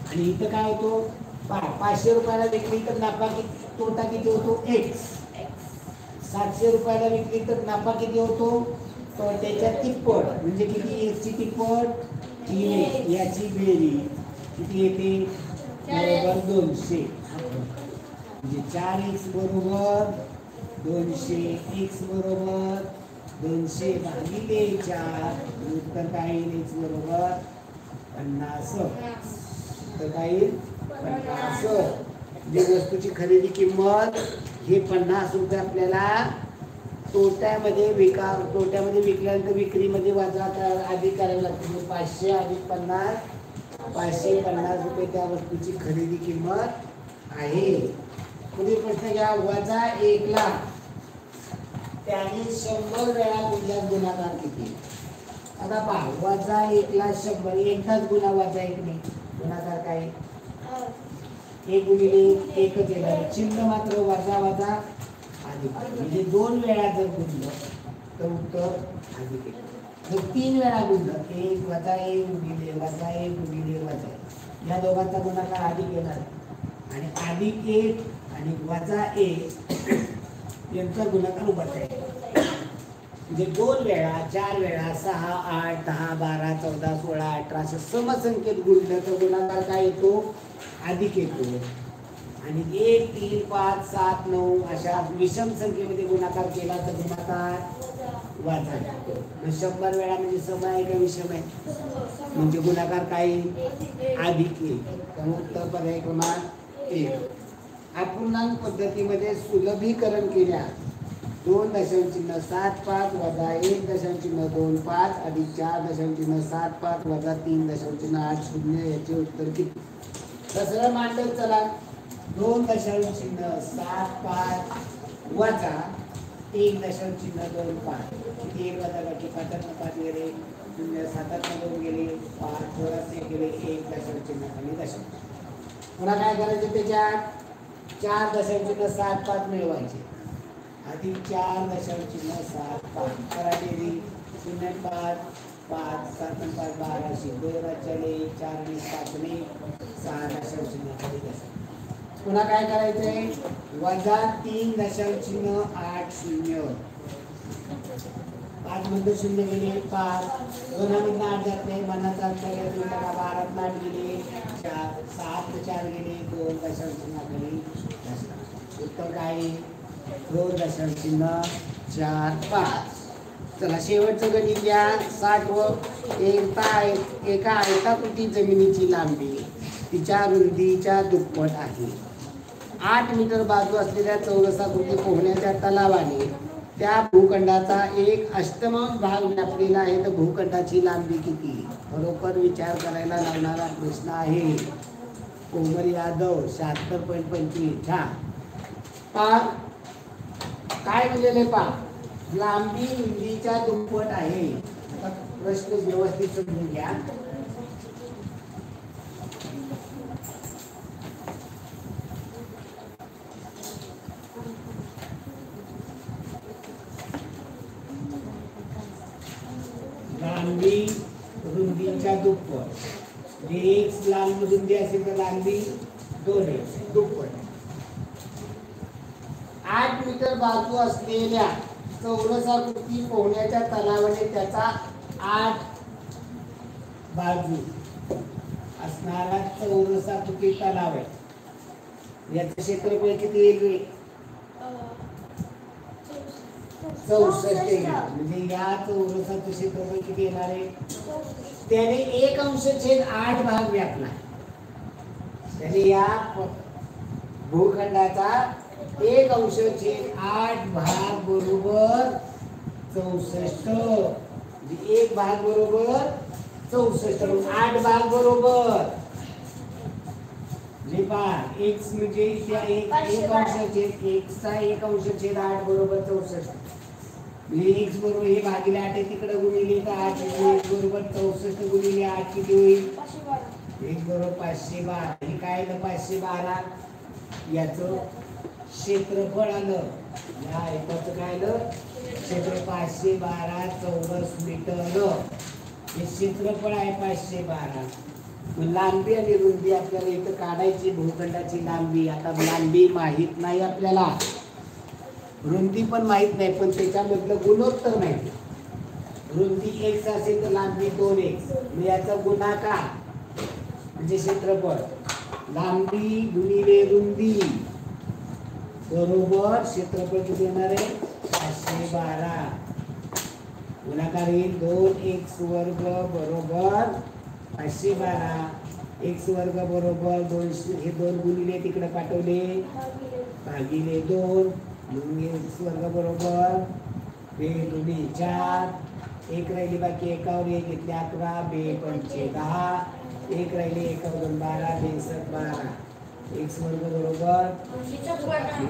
आणि इथं काय होतो 500 रुपयाला विकली तर नफा किती तोटा किती होतो x. 700 रुपयाला विकली तर नफा किती होतो तोट्याच्या तिप्पट म्हणजे किती x ची तिप्पट 3x. याची बेरीज किती येते बरोबर 200 म्हणजे 4x बरोबर 200 x बरोबर 200 भागिले 4 उत्तर काय येईल x बरोबर 50. तर काय येईल 50. म्हणजे वस्तूची खरेदी किंमत हे 50 रुपये आपल्याला तोट्यामध्ये विकल्यानंतर विक्रीमध्ये वजा अधिक करायला लागते. 500 अधिक 50 550 रुपये त्या वस्तूची खरेदी किंमत आहे. पुढील प्रश्न घ्या वजा 1,00,000 त्याने 100 वेळा गुणल्यास गुणाकार किती. आता पहा वजा 1,00,000 100 एकदाच गुणा वजा 1 ने गुणाकार काय 1 गुणिले 1च येणार. चिन्ह मात्र वजा वजा अधिक म्हणजे 2 वेळा जर गुणलं तर उत्तर अधिक येईल. जर 3 वेळा गुणलं 1 वजा 1 गुणिले वजा 1 गुणिले वजा 1 या दोघांचा गुणाकार अधिक येणार आणि अधिक 1 आणि वजा 1 यांचा गुणाकार उभारता येईल. म्हणजे 2 वेळा 4 वेळा 6 8 10 12 14 16 18 असं समसंख्येत गुणलं तर गुणाकार काय येतो अधिक येतो. आणि 1 3 5 7 9 अशा विषम संख्येमध्ये गुणाकार केला तर गुणाकार वजा येतो. 100 वेळा म्हणजे सम आहे का विषम आहे म्हणजे गुणाकार काय अधिक येईल. त्यामुळे उत्तर पर्याय क्रमांक 1. अपूर्णांक पद्धतीमध्ये सुलभीकरण केल्या 2.75 वजा 1.25 अधिक 4.75 वजा 3.80 याचे उत्तर किती. तसं मांडलं चला 2.75 वजा 1.25 किती 1 वजा बाकी 5 गेले 0 7 गेले 5 गेले 1.5 आणि दशांश. पुन्हा काय करायचं त्याच्यात 4.75 मिळवायचे अधिक 4.75 करा बेरीज 0 5 5 7 5 12 2 चले 4 आणि 5 ने 6.0. पुन्हा काय करायचंय वजा 3.80 5 5 मधून 0 गेले 5, 2 मधून 8 जाते, मनाचा अर्थ घेतला त्याला 12 8 गेले 4, 7 4 गेले 2 दशांश गेली. उत्तर काय 2 दशांश 4 5. चला शेवटचं गणित घ्या. 60 व एका आयताकृती जमिनीची लांबी तिच्या रुंदीच्या दुप्पट आहे. 8 मीटर बाजू असलेल्या चौरसाकृती पोहण्याच्या तलावाने त्या भूखंडाचा एक अष्टमांश भाग व्यापलेला आहे. तर भूखंडाची लांबी किती? बरोबर विचार करायला लागणारा प्रश्न आहे. कोमल यादव 76.25. हा पा काय म्हणलेले पा लांबी रुंदीच्या दुप्पट आहे. आता प्रश्न व्यवस्थित समजून घ्या. लांबी रुंदीच्या दुप्पट. एक लांब रुंदी असेल तर लांबी 2x दुप्पट. 8 मीटर बाजू असलेल्या चौरसाकृती पोहण्याच्या तलावाने त्याचा 8 बाजू असणारा चौरसाकृती तलाव आहे. याचं क्षेत्रफळ किती येईल? 64 येईल. म्हणजे या चौरसाचं क्षेत्रफळ किती येणार आहे? त्याने 1/8 भाग व्यापला. त्याने या भूखंडाचा 1/8 भाग बरोबर 64. एक भाग बरोबर 64. 8 भाग बरोबर x म्हणजे एक चा 1/8 बरोबर 64. x बरोबर हे भागिले 8 आहे तिकडे गुणिले तर 8 x बरोबर 64 गुणिले 8 किती होईल? x बरोबर 512. हे काय आहे? 512. याचं क्षेत्रफळ आलं. या एकाचं काय आलं? क्षेत्र 512 चौरस मीटर. हे क्षेत्रफळ आहे 512. लांबी आणि रुंदी आपल्याला इथं काढायची. भूखंडाची लांबी. आता लांबी माहित नाही आपल्याला, रुंदी पण माहित नाही, पण त्याच्यामधलं गुणोत्तर माहिती. रुंदी x असेल तर लांबी 2x. याचा गुणाकार म्हणजे क्षेत्रफळ. लांबी गुणिले रुंदी बरोबर क्षेत्रफळ किती येणार आहे? 512. गुणाकार येईल 2x वर्ग बरोबर 512. x वर्ग बरोबर 200. हे 2 गुणिले तिकडे पाठवले भागिले 2. x वर्ग बरोबर 2 दुनी 4. 1 राहिली बाकी एकावर 1 घेतले 11. 2 पंचे 10. 1 राहिले 1 2 12. 2 7 12. x वर्ग बरोबर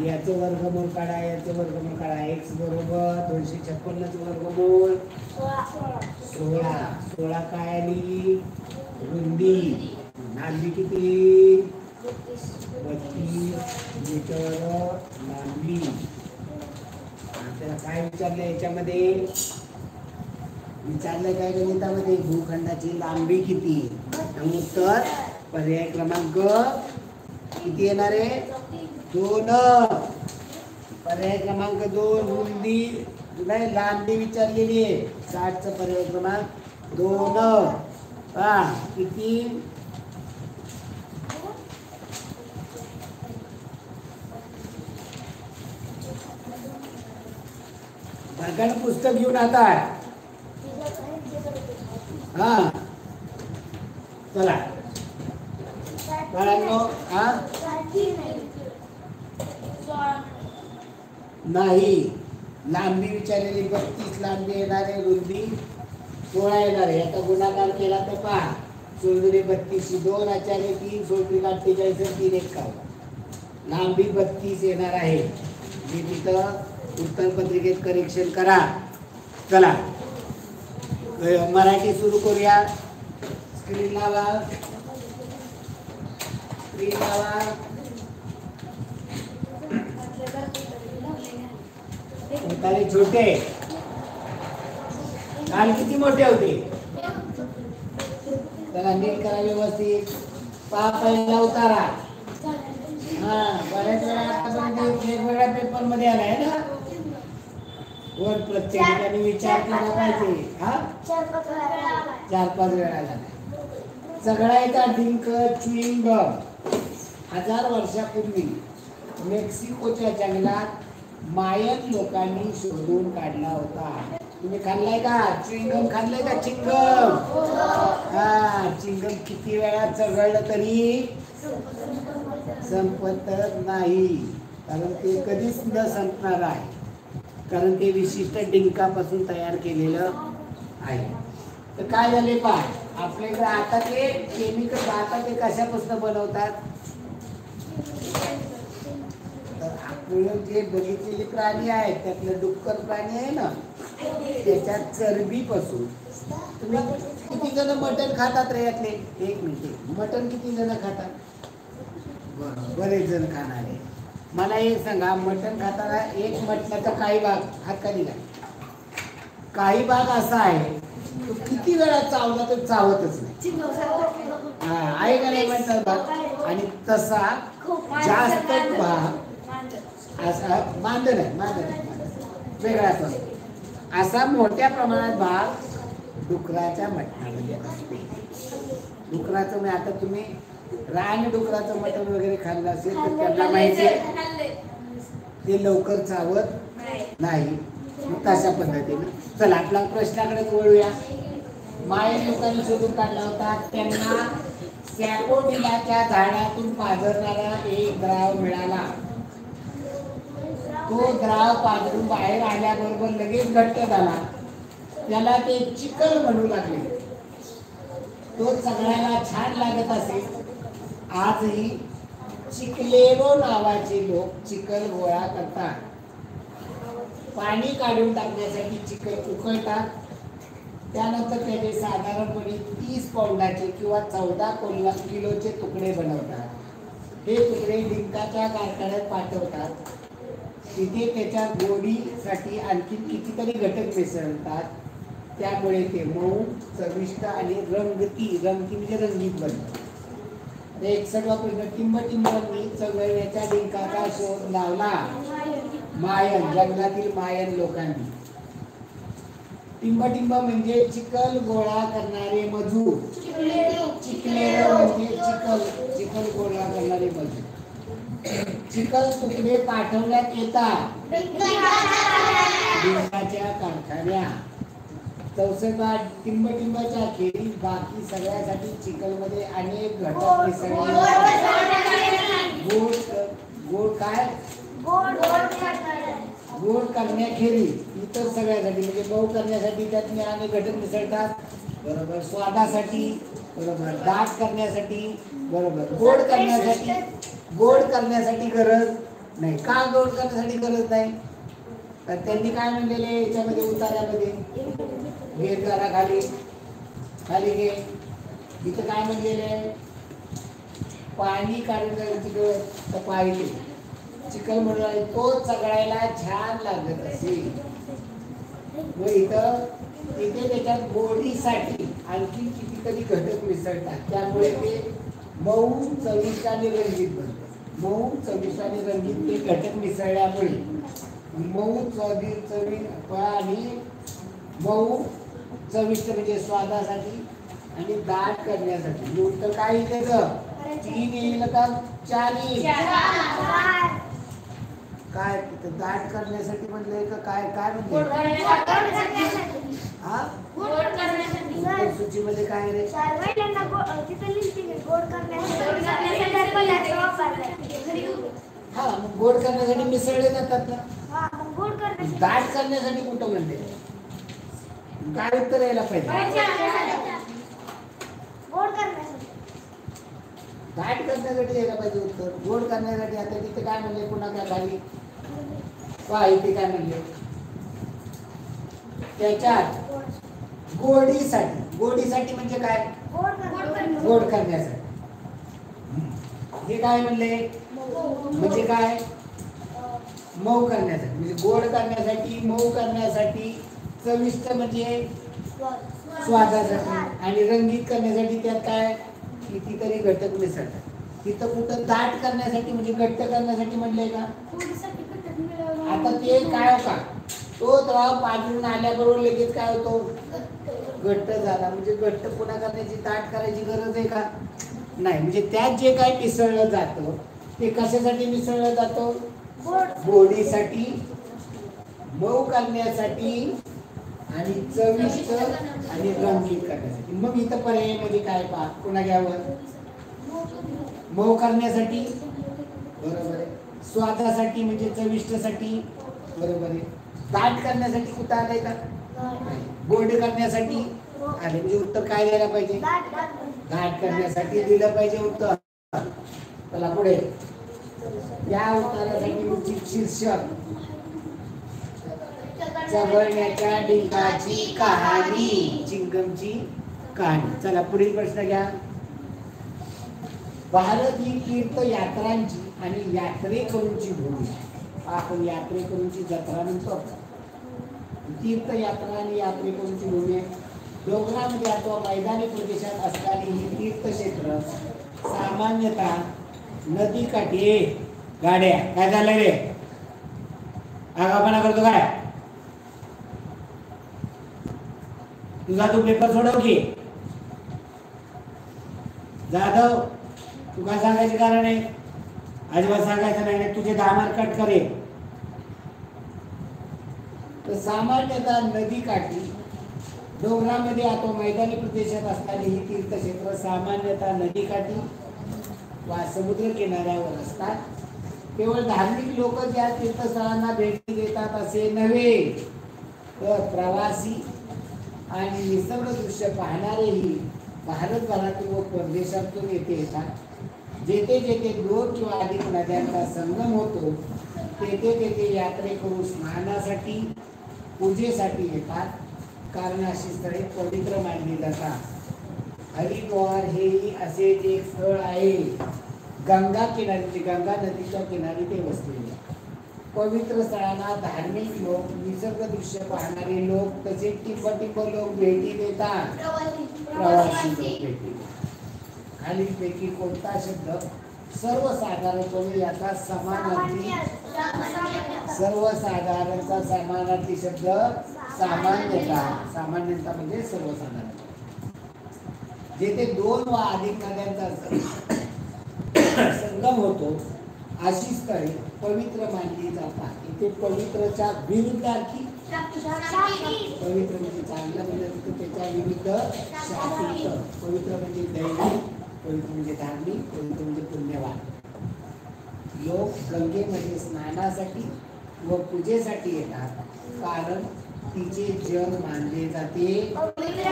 याचं वर्गमूळ काढा. याचं वर्गमूळ काढा. x बरोबर 256 चं वर्गमूळ 16. 16 काय आली? रुंदी. लांबी किती? 32 मीटर लांबी. आपल्याला काय विचारलं याच्यामध्ये? विचारलं काय गणितामध्ये? भूखंडाची लांबी किती? उत्तर पर्याय क्रमांक किती येणार आहे? 2. पर्याय क्रमांक 2. रुंदी नाही लांबी विचारलेली आहे. 60चा पर्याय क्रमांक 2. किती? बघा पुस्तक घेऊन आता. हा चला बाळांनो. नाही लांबी विचारलेली 32 लांबी येणार आहे. रुंदी 16 येणार आहे. आता गुणाकार केला तर पहा 16 32 2 आचार्य 3 16 48 3 51. लांबी 32 येणार आहे. मी तिथं उत्तर पत्रिकेत करेक्शन करा. चला मराठी सुरू करूया. स्क्रीन लावा. स्क्रीन लावा. उतारे छोटे काल किती मोठे होते? त्याला नीट करा व्यवस्थित. पहिला उतारा. हा बऱ्याच वेळा आतापर्यंत वेगवेगळ्या पेपर मध्ये आलाय ना. वर प्रत्येकाने विचार केला पाहिजे. हा 4-5 वेळा झाला. सगळ्याचा डिंक च्युइंग गम 1000 वर्षापूर्वी मेक्सिकोच्या जंगलात मायन लोकांनी शोधून काढला होता. तुम्ही खाल्लाय का च्युइंगम? खाल्लाय का चिंगम? हा, चिंगम किती वेळा चघळलं तरी संपत नाही, कारण ते कधीच न संपणार आहे, कारण ते विशिष्ट डिंकापासून तयार केलेलं आहे. तर काय झाले पहा, आपल्याकडे आता ते केमिकल, आता ते कशापासून बनवतात? तर आपण जे बघितलेले प्राणी आहेत त्यातलं डुक्कर प्राणी आहे ना, त्याच्या चरबीपासून. तुम्ही किती जण मटण खातात रे यातले? एक मिनिट, मटण किती जण खातात? बरेच जण खाणारे. मला एक सांगा, मटण खाताना एक मटणाचा काही भाग हात का दिला, काही भाग असा आहे तो किती वेळा चावला तर चावतच नाही. आहे का नाही म्हणतात भाग? आणि तसा जास्त भाग असा मांजर आहे, वेगळा असतो. असा मोठ्या प्रमाणात भाग डुकराच्या मटणामध्ये असते. डुकराचं म्हणजे आता तुम्ही रान डुकराचं मटण वगैरे खाल्लं असेल तर त्यांना माहिती आहे ते लवकर चावत नाही. तशा पद्धतीने चला आपला प्रश्नाकडे वळूया. मायन लोकांनी शोधून काढला होता. त्यांना सॅपोनिलाच्या झाडातून पाझरणारा एक द्राव मिळाला. तो द्राव पाझरून बाहेर आल्याबरोबर लगेच घट्ट झाला. त्याला ते चिकल म्हणू लागले. तो सगळ्याला छान लागत असे. आजही चिकलेरो नावाचे लोक चिकल गोळा करतात. पाणी काढून टाकण्यासाठी चिकल उकळतात. त्यानंतर त्याचे साधारणपणे 30 पाऊंडाचे किंवा 14 किलोचे तुकडे बनवतात. हे तुकडे डिंकाच्या कारखान्यात पाठवतात. तिथे त्याच्या गोडीसाठी आणखी कितीतरी घटक मिसळतात. त्यामुळे ते मऊ, चविष्ट आणि रंगती म्हणजे रंगीत बनतात. एक सर्व प्रश्न, टिंबटिंबांनी चघळण्याच्या डिंकाचा शोध लावला मायन, जंगलातील मायन लोकांनी. टिंबटिंब म्हणजे चिखल गोळा करणारे मजूर. चिखलेर म्हणजे चिखल गोळा करणारे मजूर. चिखल तुकडे पाठवण्यात येतात डिंकाच्या कारखान्यात. 64 टिंबटिंबाच्या खेरीज बाकी सगळ्यासाठी चिखलमध्ये अनेक घटक मिसळले गोड करण्याखेरीज इतर सगळ्यासाठी म्हणजे मऊ करण्यासाठी त्यात अनेक घटक मिसळतात. बरोबर. स्वादासाठी बरोबर. दाट करण्यासाठी बरोबर. गोड करण्यासाठी गरज नाही. का गोड करण्यासाठी गरज नाही? तर त्यांनी काय म्हणलेले याच्यामध्ये उतार्यामध्ये, घे जरा खाली घे. इथं काय म्हणलेले, पाणी काढून तिकडं पाहिजे चिखल म्हणून तो सगळ्याला छान लागत असेल. व इथं तिथे त्याच्यात गोडीसाठी आणखी कितीतरी घटक मिसळतात. त्यामुळे ते मऊ, चविष्ट आणि रंगीत बनतात. मऊ, चविष्ट आणि रंगीत ते घटक मिसळल्यामुळे मऊ चविष्ट म्हणजे स्वादासाठी आणि दाट करण्यासाठी. उत्तर काय त्याचं 3 येईल का 4 येईल? काय दाट करण्यासाठी म्हणलंय का काय म्हणलंय? सूचीमध्ये काय रे? हा, गोड करण्यासाठी मिसळले जातात ना. दाट करण्यासाठी कुठं म्हणते? काय उत्तर यायला पाहिजे? दाट करण्यासाठी यायला पाहिजे उत्तर. गोड करण्यासाठी. आता तिथे काय म्हणले, पुन्हा काय झाली वा इथे काय म्हणले, त्याच्यात गोडीसाठी म्हणजे काय? गोड करण्यासाठी. हे काय म्हणले म्हणजे काय? मऊ करण्यासाठी. म्हणजे गोड करण्यासाठी, मऊ करण्यासाठी, चविष्ट म्हणजे स्वादासाठी आणि रंगीत करण्यासाठी त्यात काय कितीतरी घटक मिसळतात. तिथं कुठं दाट करण्यासाठी म्हणजे घट्ट करण्यासाठी म्हणलंय का? आता ते काय का तो द्रव पाजून आल्याबरोबर लगेच काय होतो, घट्ट झाला. म्हणजे घट्ट पुन्हा करण्याची, दाट करायची गरज आहे का? नाही. म्हणजे त्यात जे काही मिसळलं जातं ते कशासाठी मिसळलं जातं? गोडीसाठी, मऊ करण्यासाठी आणि चविष्ट आणि रंगीत करण्यासाठी. मग इथं पर्यायामध्ये काय पहा, पुन्हा घ्यावं. मऊ करण्यासाठी, बरोबर आहे. स्वादासाठी म्हणजे चविष्टसाठी, बरोबर आहे. दाट करण्यासाठी कुठं आलंय का? गोड करण्यासाठी आले. म्हणजे उत्तर काय द्यायला पाहिजे? दाट करण्यासाठी दिलं पाहिजे उत्तर. चला पुढे. या उत्तरासाठी उचित शीर्षक चघळण्याच्या डिंकाची कहाणी, चिंगमची कहाणी. चला पुढील प्रश्न घ्या. भारत ही तीर्थयात्रांची आणि यात्रेकरूंची भूमी. आपण यात्रेकरूंची जत्रा म्हणतो. तीर्थयात्रा आणि यात्रेकरूंची भूमी आहे. डोंगरामध्ये अथवा मैदानी प्रदेशात असणारी ही तीर्थक्षेत्र सामान्यतः नदीकाठी. गाड्या काय झालं रे, आगापणा करतो काय? तुझा तू पेपर सोडव की. जाधव तू काय सांगायचे कारण आहे? अजिबात सांगायचं नाही, तुझे 10 मार्क कट करेल. तर सामान्यतः नदीकाठी, डोंगरामध्ये अथवा मैदानी प्रदेशात असणारी ही तीर्थक्षेत्र सामान्यतः नदीकाठी वा समुद्र किनाऱ्यावर असतात. केवळ धार्मिक लोक ज्या तीर्थस्थळांना भेटी देतात असे नव्हे, तर प्रवासी आणि निसर्ग दृश्य पाहणारेही भारतभरातून व परदेशातून येथे येतात. जेथे जेथे 2 किंवा अधिक नद्यांचा संगम होतो तेथे तेथे यात्रेकरू स्नानासाठी, पूजेसाठी येतात. कारण अशी स्थळे पवित्र मानली जातात. हरिद्वार हेही असेच एक स्थळ आहे. गंगा किनारी, गंगा नदीच्या किनारी ते वसलेले. पवित्र स्थळांना धार्मिक लोक, निसर्ग दृश्य पाहणारे लोक तसेच टिंब लोक भेटी देतात. प्रवासी लोक भेटी देतात. खालीलपैकी कोणता शब्द सर्वसाधारणपणे याचा समानार्थी, सर्वसाधारणचा समानार्थी शब्द सामान्यता. सामान्यता म्हणजे सर्वसाधारण. जेथे 2 वा अधिक नद्यांचा संगम होतो अशी स्थळे पवित्र मानली जातात. इथे पवित्रच्या विरुद्धार्थी, पवित्र म्हणजे चांगलं म्हणजे त्याच्या विरुद्ध शास्त्रीय. पवित्र म्हणजे दैविक, पवित्र म्हणजे धार्मिक, पवित्र म्हणजे पुण्यवान. लोक गंगेमध्ये स्नानासाठी व पूजेसाठी येतात. कारण तिचे जल मानले जाते पवित्र.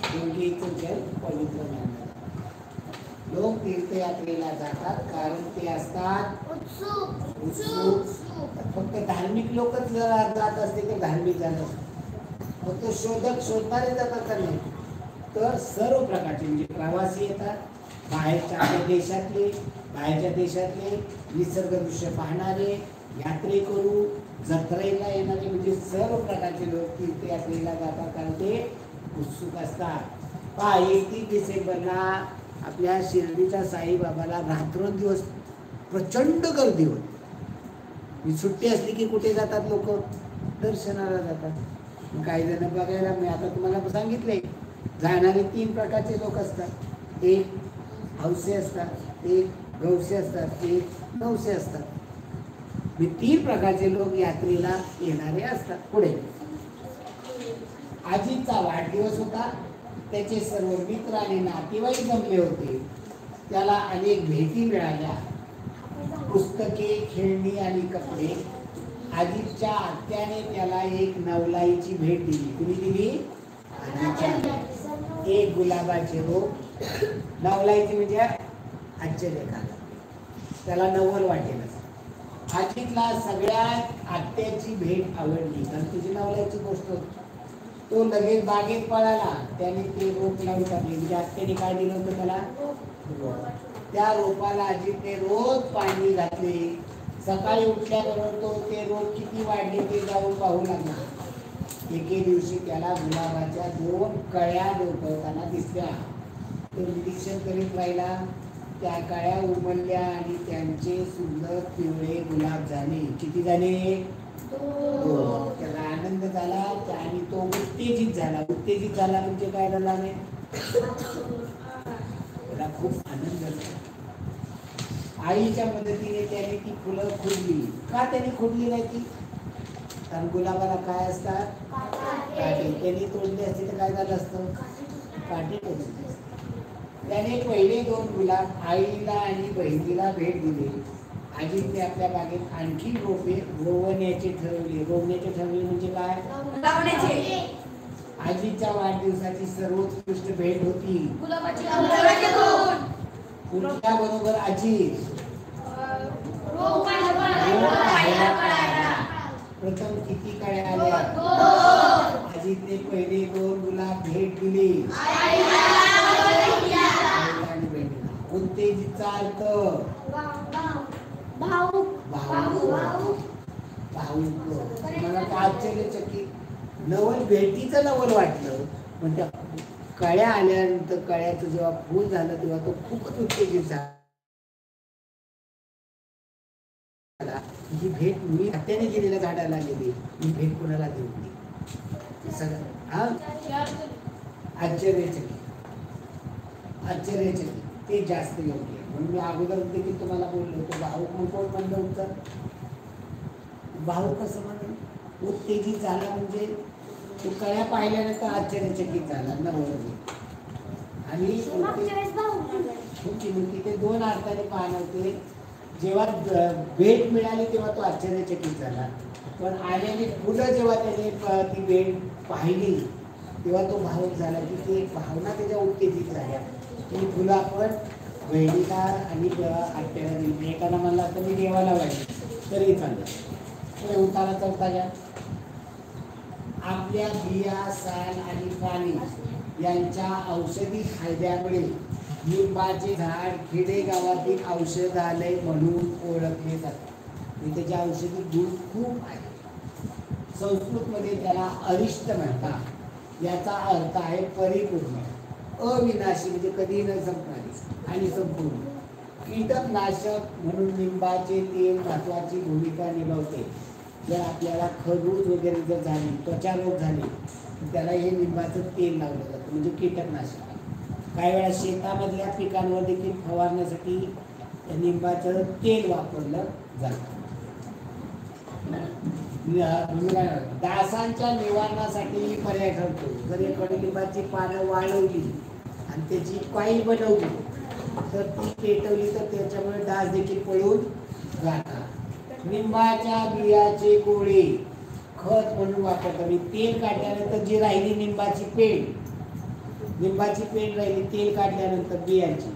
गंगेचं जल पवित्र मानले जाते. लोक तीर्थयात्रेला जातात कारण ते असतात उत्सुक. फक्त धार्मिक लोकच जात असते तर धार्मिक झालं. फक्त शोधणारे जातात का नाही, तर सर्व प्रकारचे म्हणजे प्रवासी येतात. बाहेरच्या देशातले, बाहेरच्या देशातले, निसर्ग दृश्य पाहणारे, यात्रेकरू, जत्रेला येणारे, म्हणजे सर्व प्रकारचे लोक तीर्थयात्रेला जातात कारण ते उत्सुक असतात. 31 डिसेंबरला आपल्या शिर्डीच्या साईबाबाला रात्रंदिवस प्रचंड गर्दी होती. सुट्टी असली की कुठे जातात लोक? दर्शनाला जातात. काही जण बघायला, मी आता तुम्हाला सांगितले, जाणारे 3 प्रकारचे लोक असतात. एक हौसे असतात, एक गौसे असतात, एक नवसे असतात. हे 3 प्रकारचे लोक यात्रेला येणारे असतात. पुढे आजीचा वाढदिवस होता. त्याचे सर्व मित्र आणि नातेवाईक जमले होते. त्याला अनेक भेटी मिळाल्या. पुस्तके, खेळणी आणि कपडे. आजीच्या आत्याने त्याला एक नवलाईची भेट दिली. कुणी दिली? एक गुलाबाचे रोप. नवलाईची म्हणजे आश्चर्यकारक, त्याला नवल वाटेल. आजीला सगळ्यात आत्याची भेट आवडली कारण तिची नवलाईची गोष्ट होती. तो लगेच बागेत पळाला. त्याने ते रोप लावून टाकले. म्हणजे आत्याने काय दिलं होतं त्याला? त्या रोपाला आजीने रोज पाणी घातले. सकाळी उठल्याबरोबर तो ते रोप किती वाढले ते जाऊन पाहू लागला. एके दिवशी त्याला गुलाबाच्या 2 कळ्या डोकावताना दिसल्या. तो निरीक्षण करीत राहिला. त्या कळ्या उमलल्या आणि त्यांचे सुंदर पिवळे गुलाब झाले. किती झाले? त्याला आनंद झाला आणि तो उत्तेजित झाला. उत्तेजित झाला म्हणजे काय झाला नाही, त्याला खूप आनंद झाला. आईच्या मदतीने त्याने ती फुलं खोडली. का त्याने खोडली नाही ती? कारण गुलाबाला काय असतात, काटे. त्याने तोडले असते तर काय झालं असतं, काटे टोचले. त्याने पहिले 2 गुलाब आईला आणि बहिणीला भेट दिली. आजीने आपल्या बागेत आणखी रोपे रोवण्याचे ठरवले. रोवण्याचे ठरवले म्हणजे काय, लावण्याचे. आजीच्या वाढदिवसाची सर्वोत्कृष्ट भेट होती गुलाबाची फुलं. पुढच्या बरोबर आजी प्रथम किती कळ्या आल्या? आजीने पहिले 2 गुलाब भेट दिली आणि बहिणीला. उत्तेजितचा अर्थ भावुक. मला आश्चर्यचकित नवल भेटीचं नवल वाटलं, पण त्या कळ्या आल्यानंतर कळ्याचं जेव्हा फूल झालं तेव्हा तो खूपच उत्तेजित झाला. ही भेट मी हाताने गेलेल्या झाडाला गेली, ही भेट कोणाला देऊ नये. सगळं आश्चर्यचकित ते जास्त योग्य आहे. म्हणून मी अगोदर देखील तुम्हाला बोललो होतो, भाऊक मग कोण म्हणलं होतं, भाऊक कसं म्हणून उत्तेजित झाला म्हणजे तो कळ्या पाहिल्यानंतर आश्चर्यचकित झाला नवल. आणि ते 2 अर्थाने पाहणार होते. जेव्हा भेट मिळाली तेव्हा तो आश्चर्यचकित झाला, पण आलेली फुलं जेव्हा त्याने ती भेट पाहिली तेव्हा तो भावुक झाला की ती एक भावना त्याच्या उत्तेजित झाल्या. ती फुलं आपण बहिणीला आणि आत्याला दिली. एकाला म्हणला तर मी देवाला वाहिली तरी चाललं. उतारा चौथा घ्या. आपल्या बिया, साल आणि पाणी यांच्या औषधी फायद्यामुळे लिंबाचे झाड खेडेगावातील औषधालय म्हणून ओळखले जाते. त्याचे औषधी गुण खूप आहे. संस्कृतमध्ये त्याला अरिष्ट म्हणतात. याचा अर्थ आहे परिपूर्ण, अविनाशी म्हणजे कधी न संपणारी आणि संपूर्ण. कीटकनाशक म्हणून लिंबाचे तेल महत्वाची भूमिका निभावते. जर आपल्याला खरबूज वगैरे जर झाली, त्वचा रोग झाले, तर त्याला हे लिंबाचं तेल लावलं जातं म्हणजे कीटकनाशक. काही वेळा शेतामधल्या पिकांवर देखील फवारण्यासाठी लिंबाचं तेल वापरलं जातं. डासांच्या निवारणासाठी पर्याय ठरतो. जर कडुलिंबाची पानं वाळवली आणि त्याची काई बनवली तर ती पेटवली तर त्याच्यामुळे डास देखील पळून जातात. लिंबाच्या बियाचे गोळे खत म्हणून वापरतात. मी तेल काढल्यानंतर जी राहिली लिंबाची पेंड राहिली, तेल काढल्यानंतर बियांची,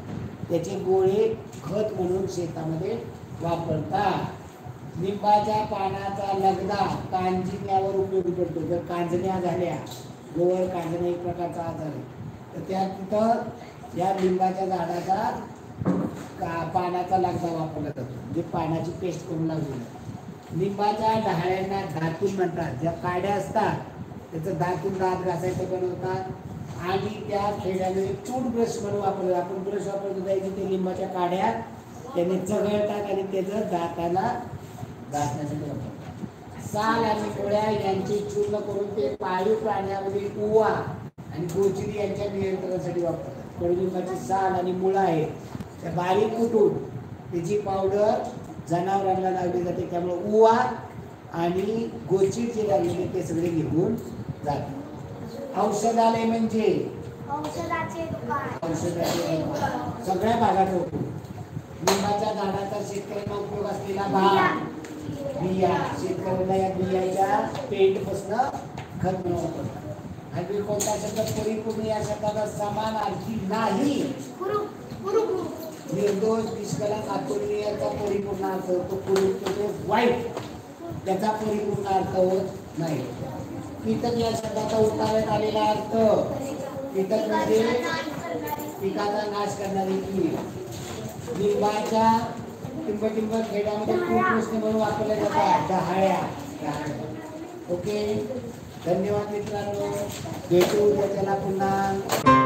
त्याचे गोळे खत म्हणून शेतामध्ये वापरतात. लिंबाच्या पानाचा लगदा कांजिण्यावर उपयोगी पडतो. जर कांजण्या झाल्या, गोवर कांजण्या एक प्रकारचा आजार आहे, तर त्या तिथं या लिंबाच्या झाडाचा पानाचा लगदा वापरला जातो, म्हणजे पानाची पेस्ट करून लावली. लिंबाच्या डहाळ्यांना दातून म्हणतात. ज्या काड्या असतात त्याचं दातून दात घासायचं बनवतात. आणि त्या खेड्यामध्ये टूथब्रश म्हणून वापरतात. आपण ब्रश वापरतो त्याची ते लिंबाच्या काड्या त्याने चघळतात आणि त्याचं दाताला घासण्यासाठी वापरतात. साल आणि मुळ्या यांचे चूर्ण करून ते पाळीव प्राण्यामध्ये उवा आणि गोचिरी यांच्या नियंत्रणासाठी वापरतात. कडुलिंबाची साल आणि मुळं आहे त्या बारीक कुटून त्याची पावडर जनावरांना लावली जाते. त्यामुळे उवा आणि गोचीड जे लागलेले ते सगळे निघून जातात. औषधालय म्हणजे औषधाचे दुकान सगळ्या भागात होतो. लिंबाच्या झाडाचा शेतकऱ्यांना उपयोग असलेला भाग बिया. शेतकऱ्यांना या बियाच्या पेंडपासून खत म्हणून वापरतात. आणि कोणता शब्द परिपूर्ण या शब्दाचा समानार्थी नाही. निर्दोष, निष्कलंक, अतुलनीयचा परिपूर्ण अर्थ होतो. कुरूप वाईट, त्याचा परिपूर्ण अर्थ होत नाही. कीटक या शब्दाचा उतारण्यात आलेला अर्थ कीटक म्हणजे पिकाचा नाश करणारी कीड. लिंबाच्या टिंब खेड्यामध्ये खूप प्रश्न म्हणून वापरल्या जातात डहाळ्या. ओके, धन्यवाद मित्रांनो. भेटू उद्या त्याला पुन्हा.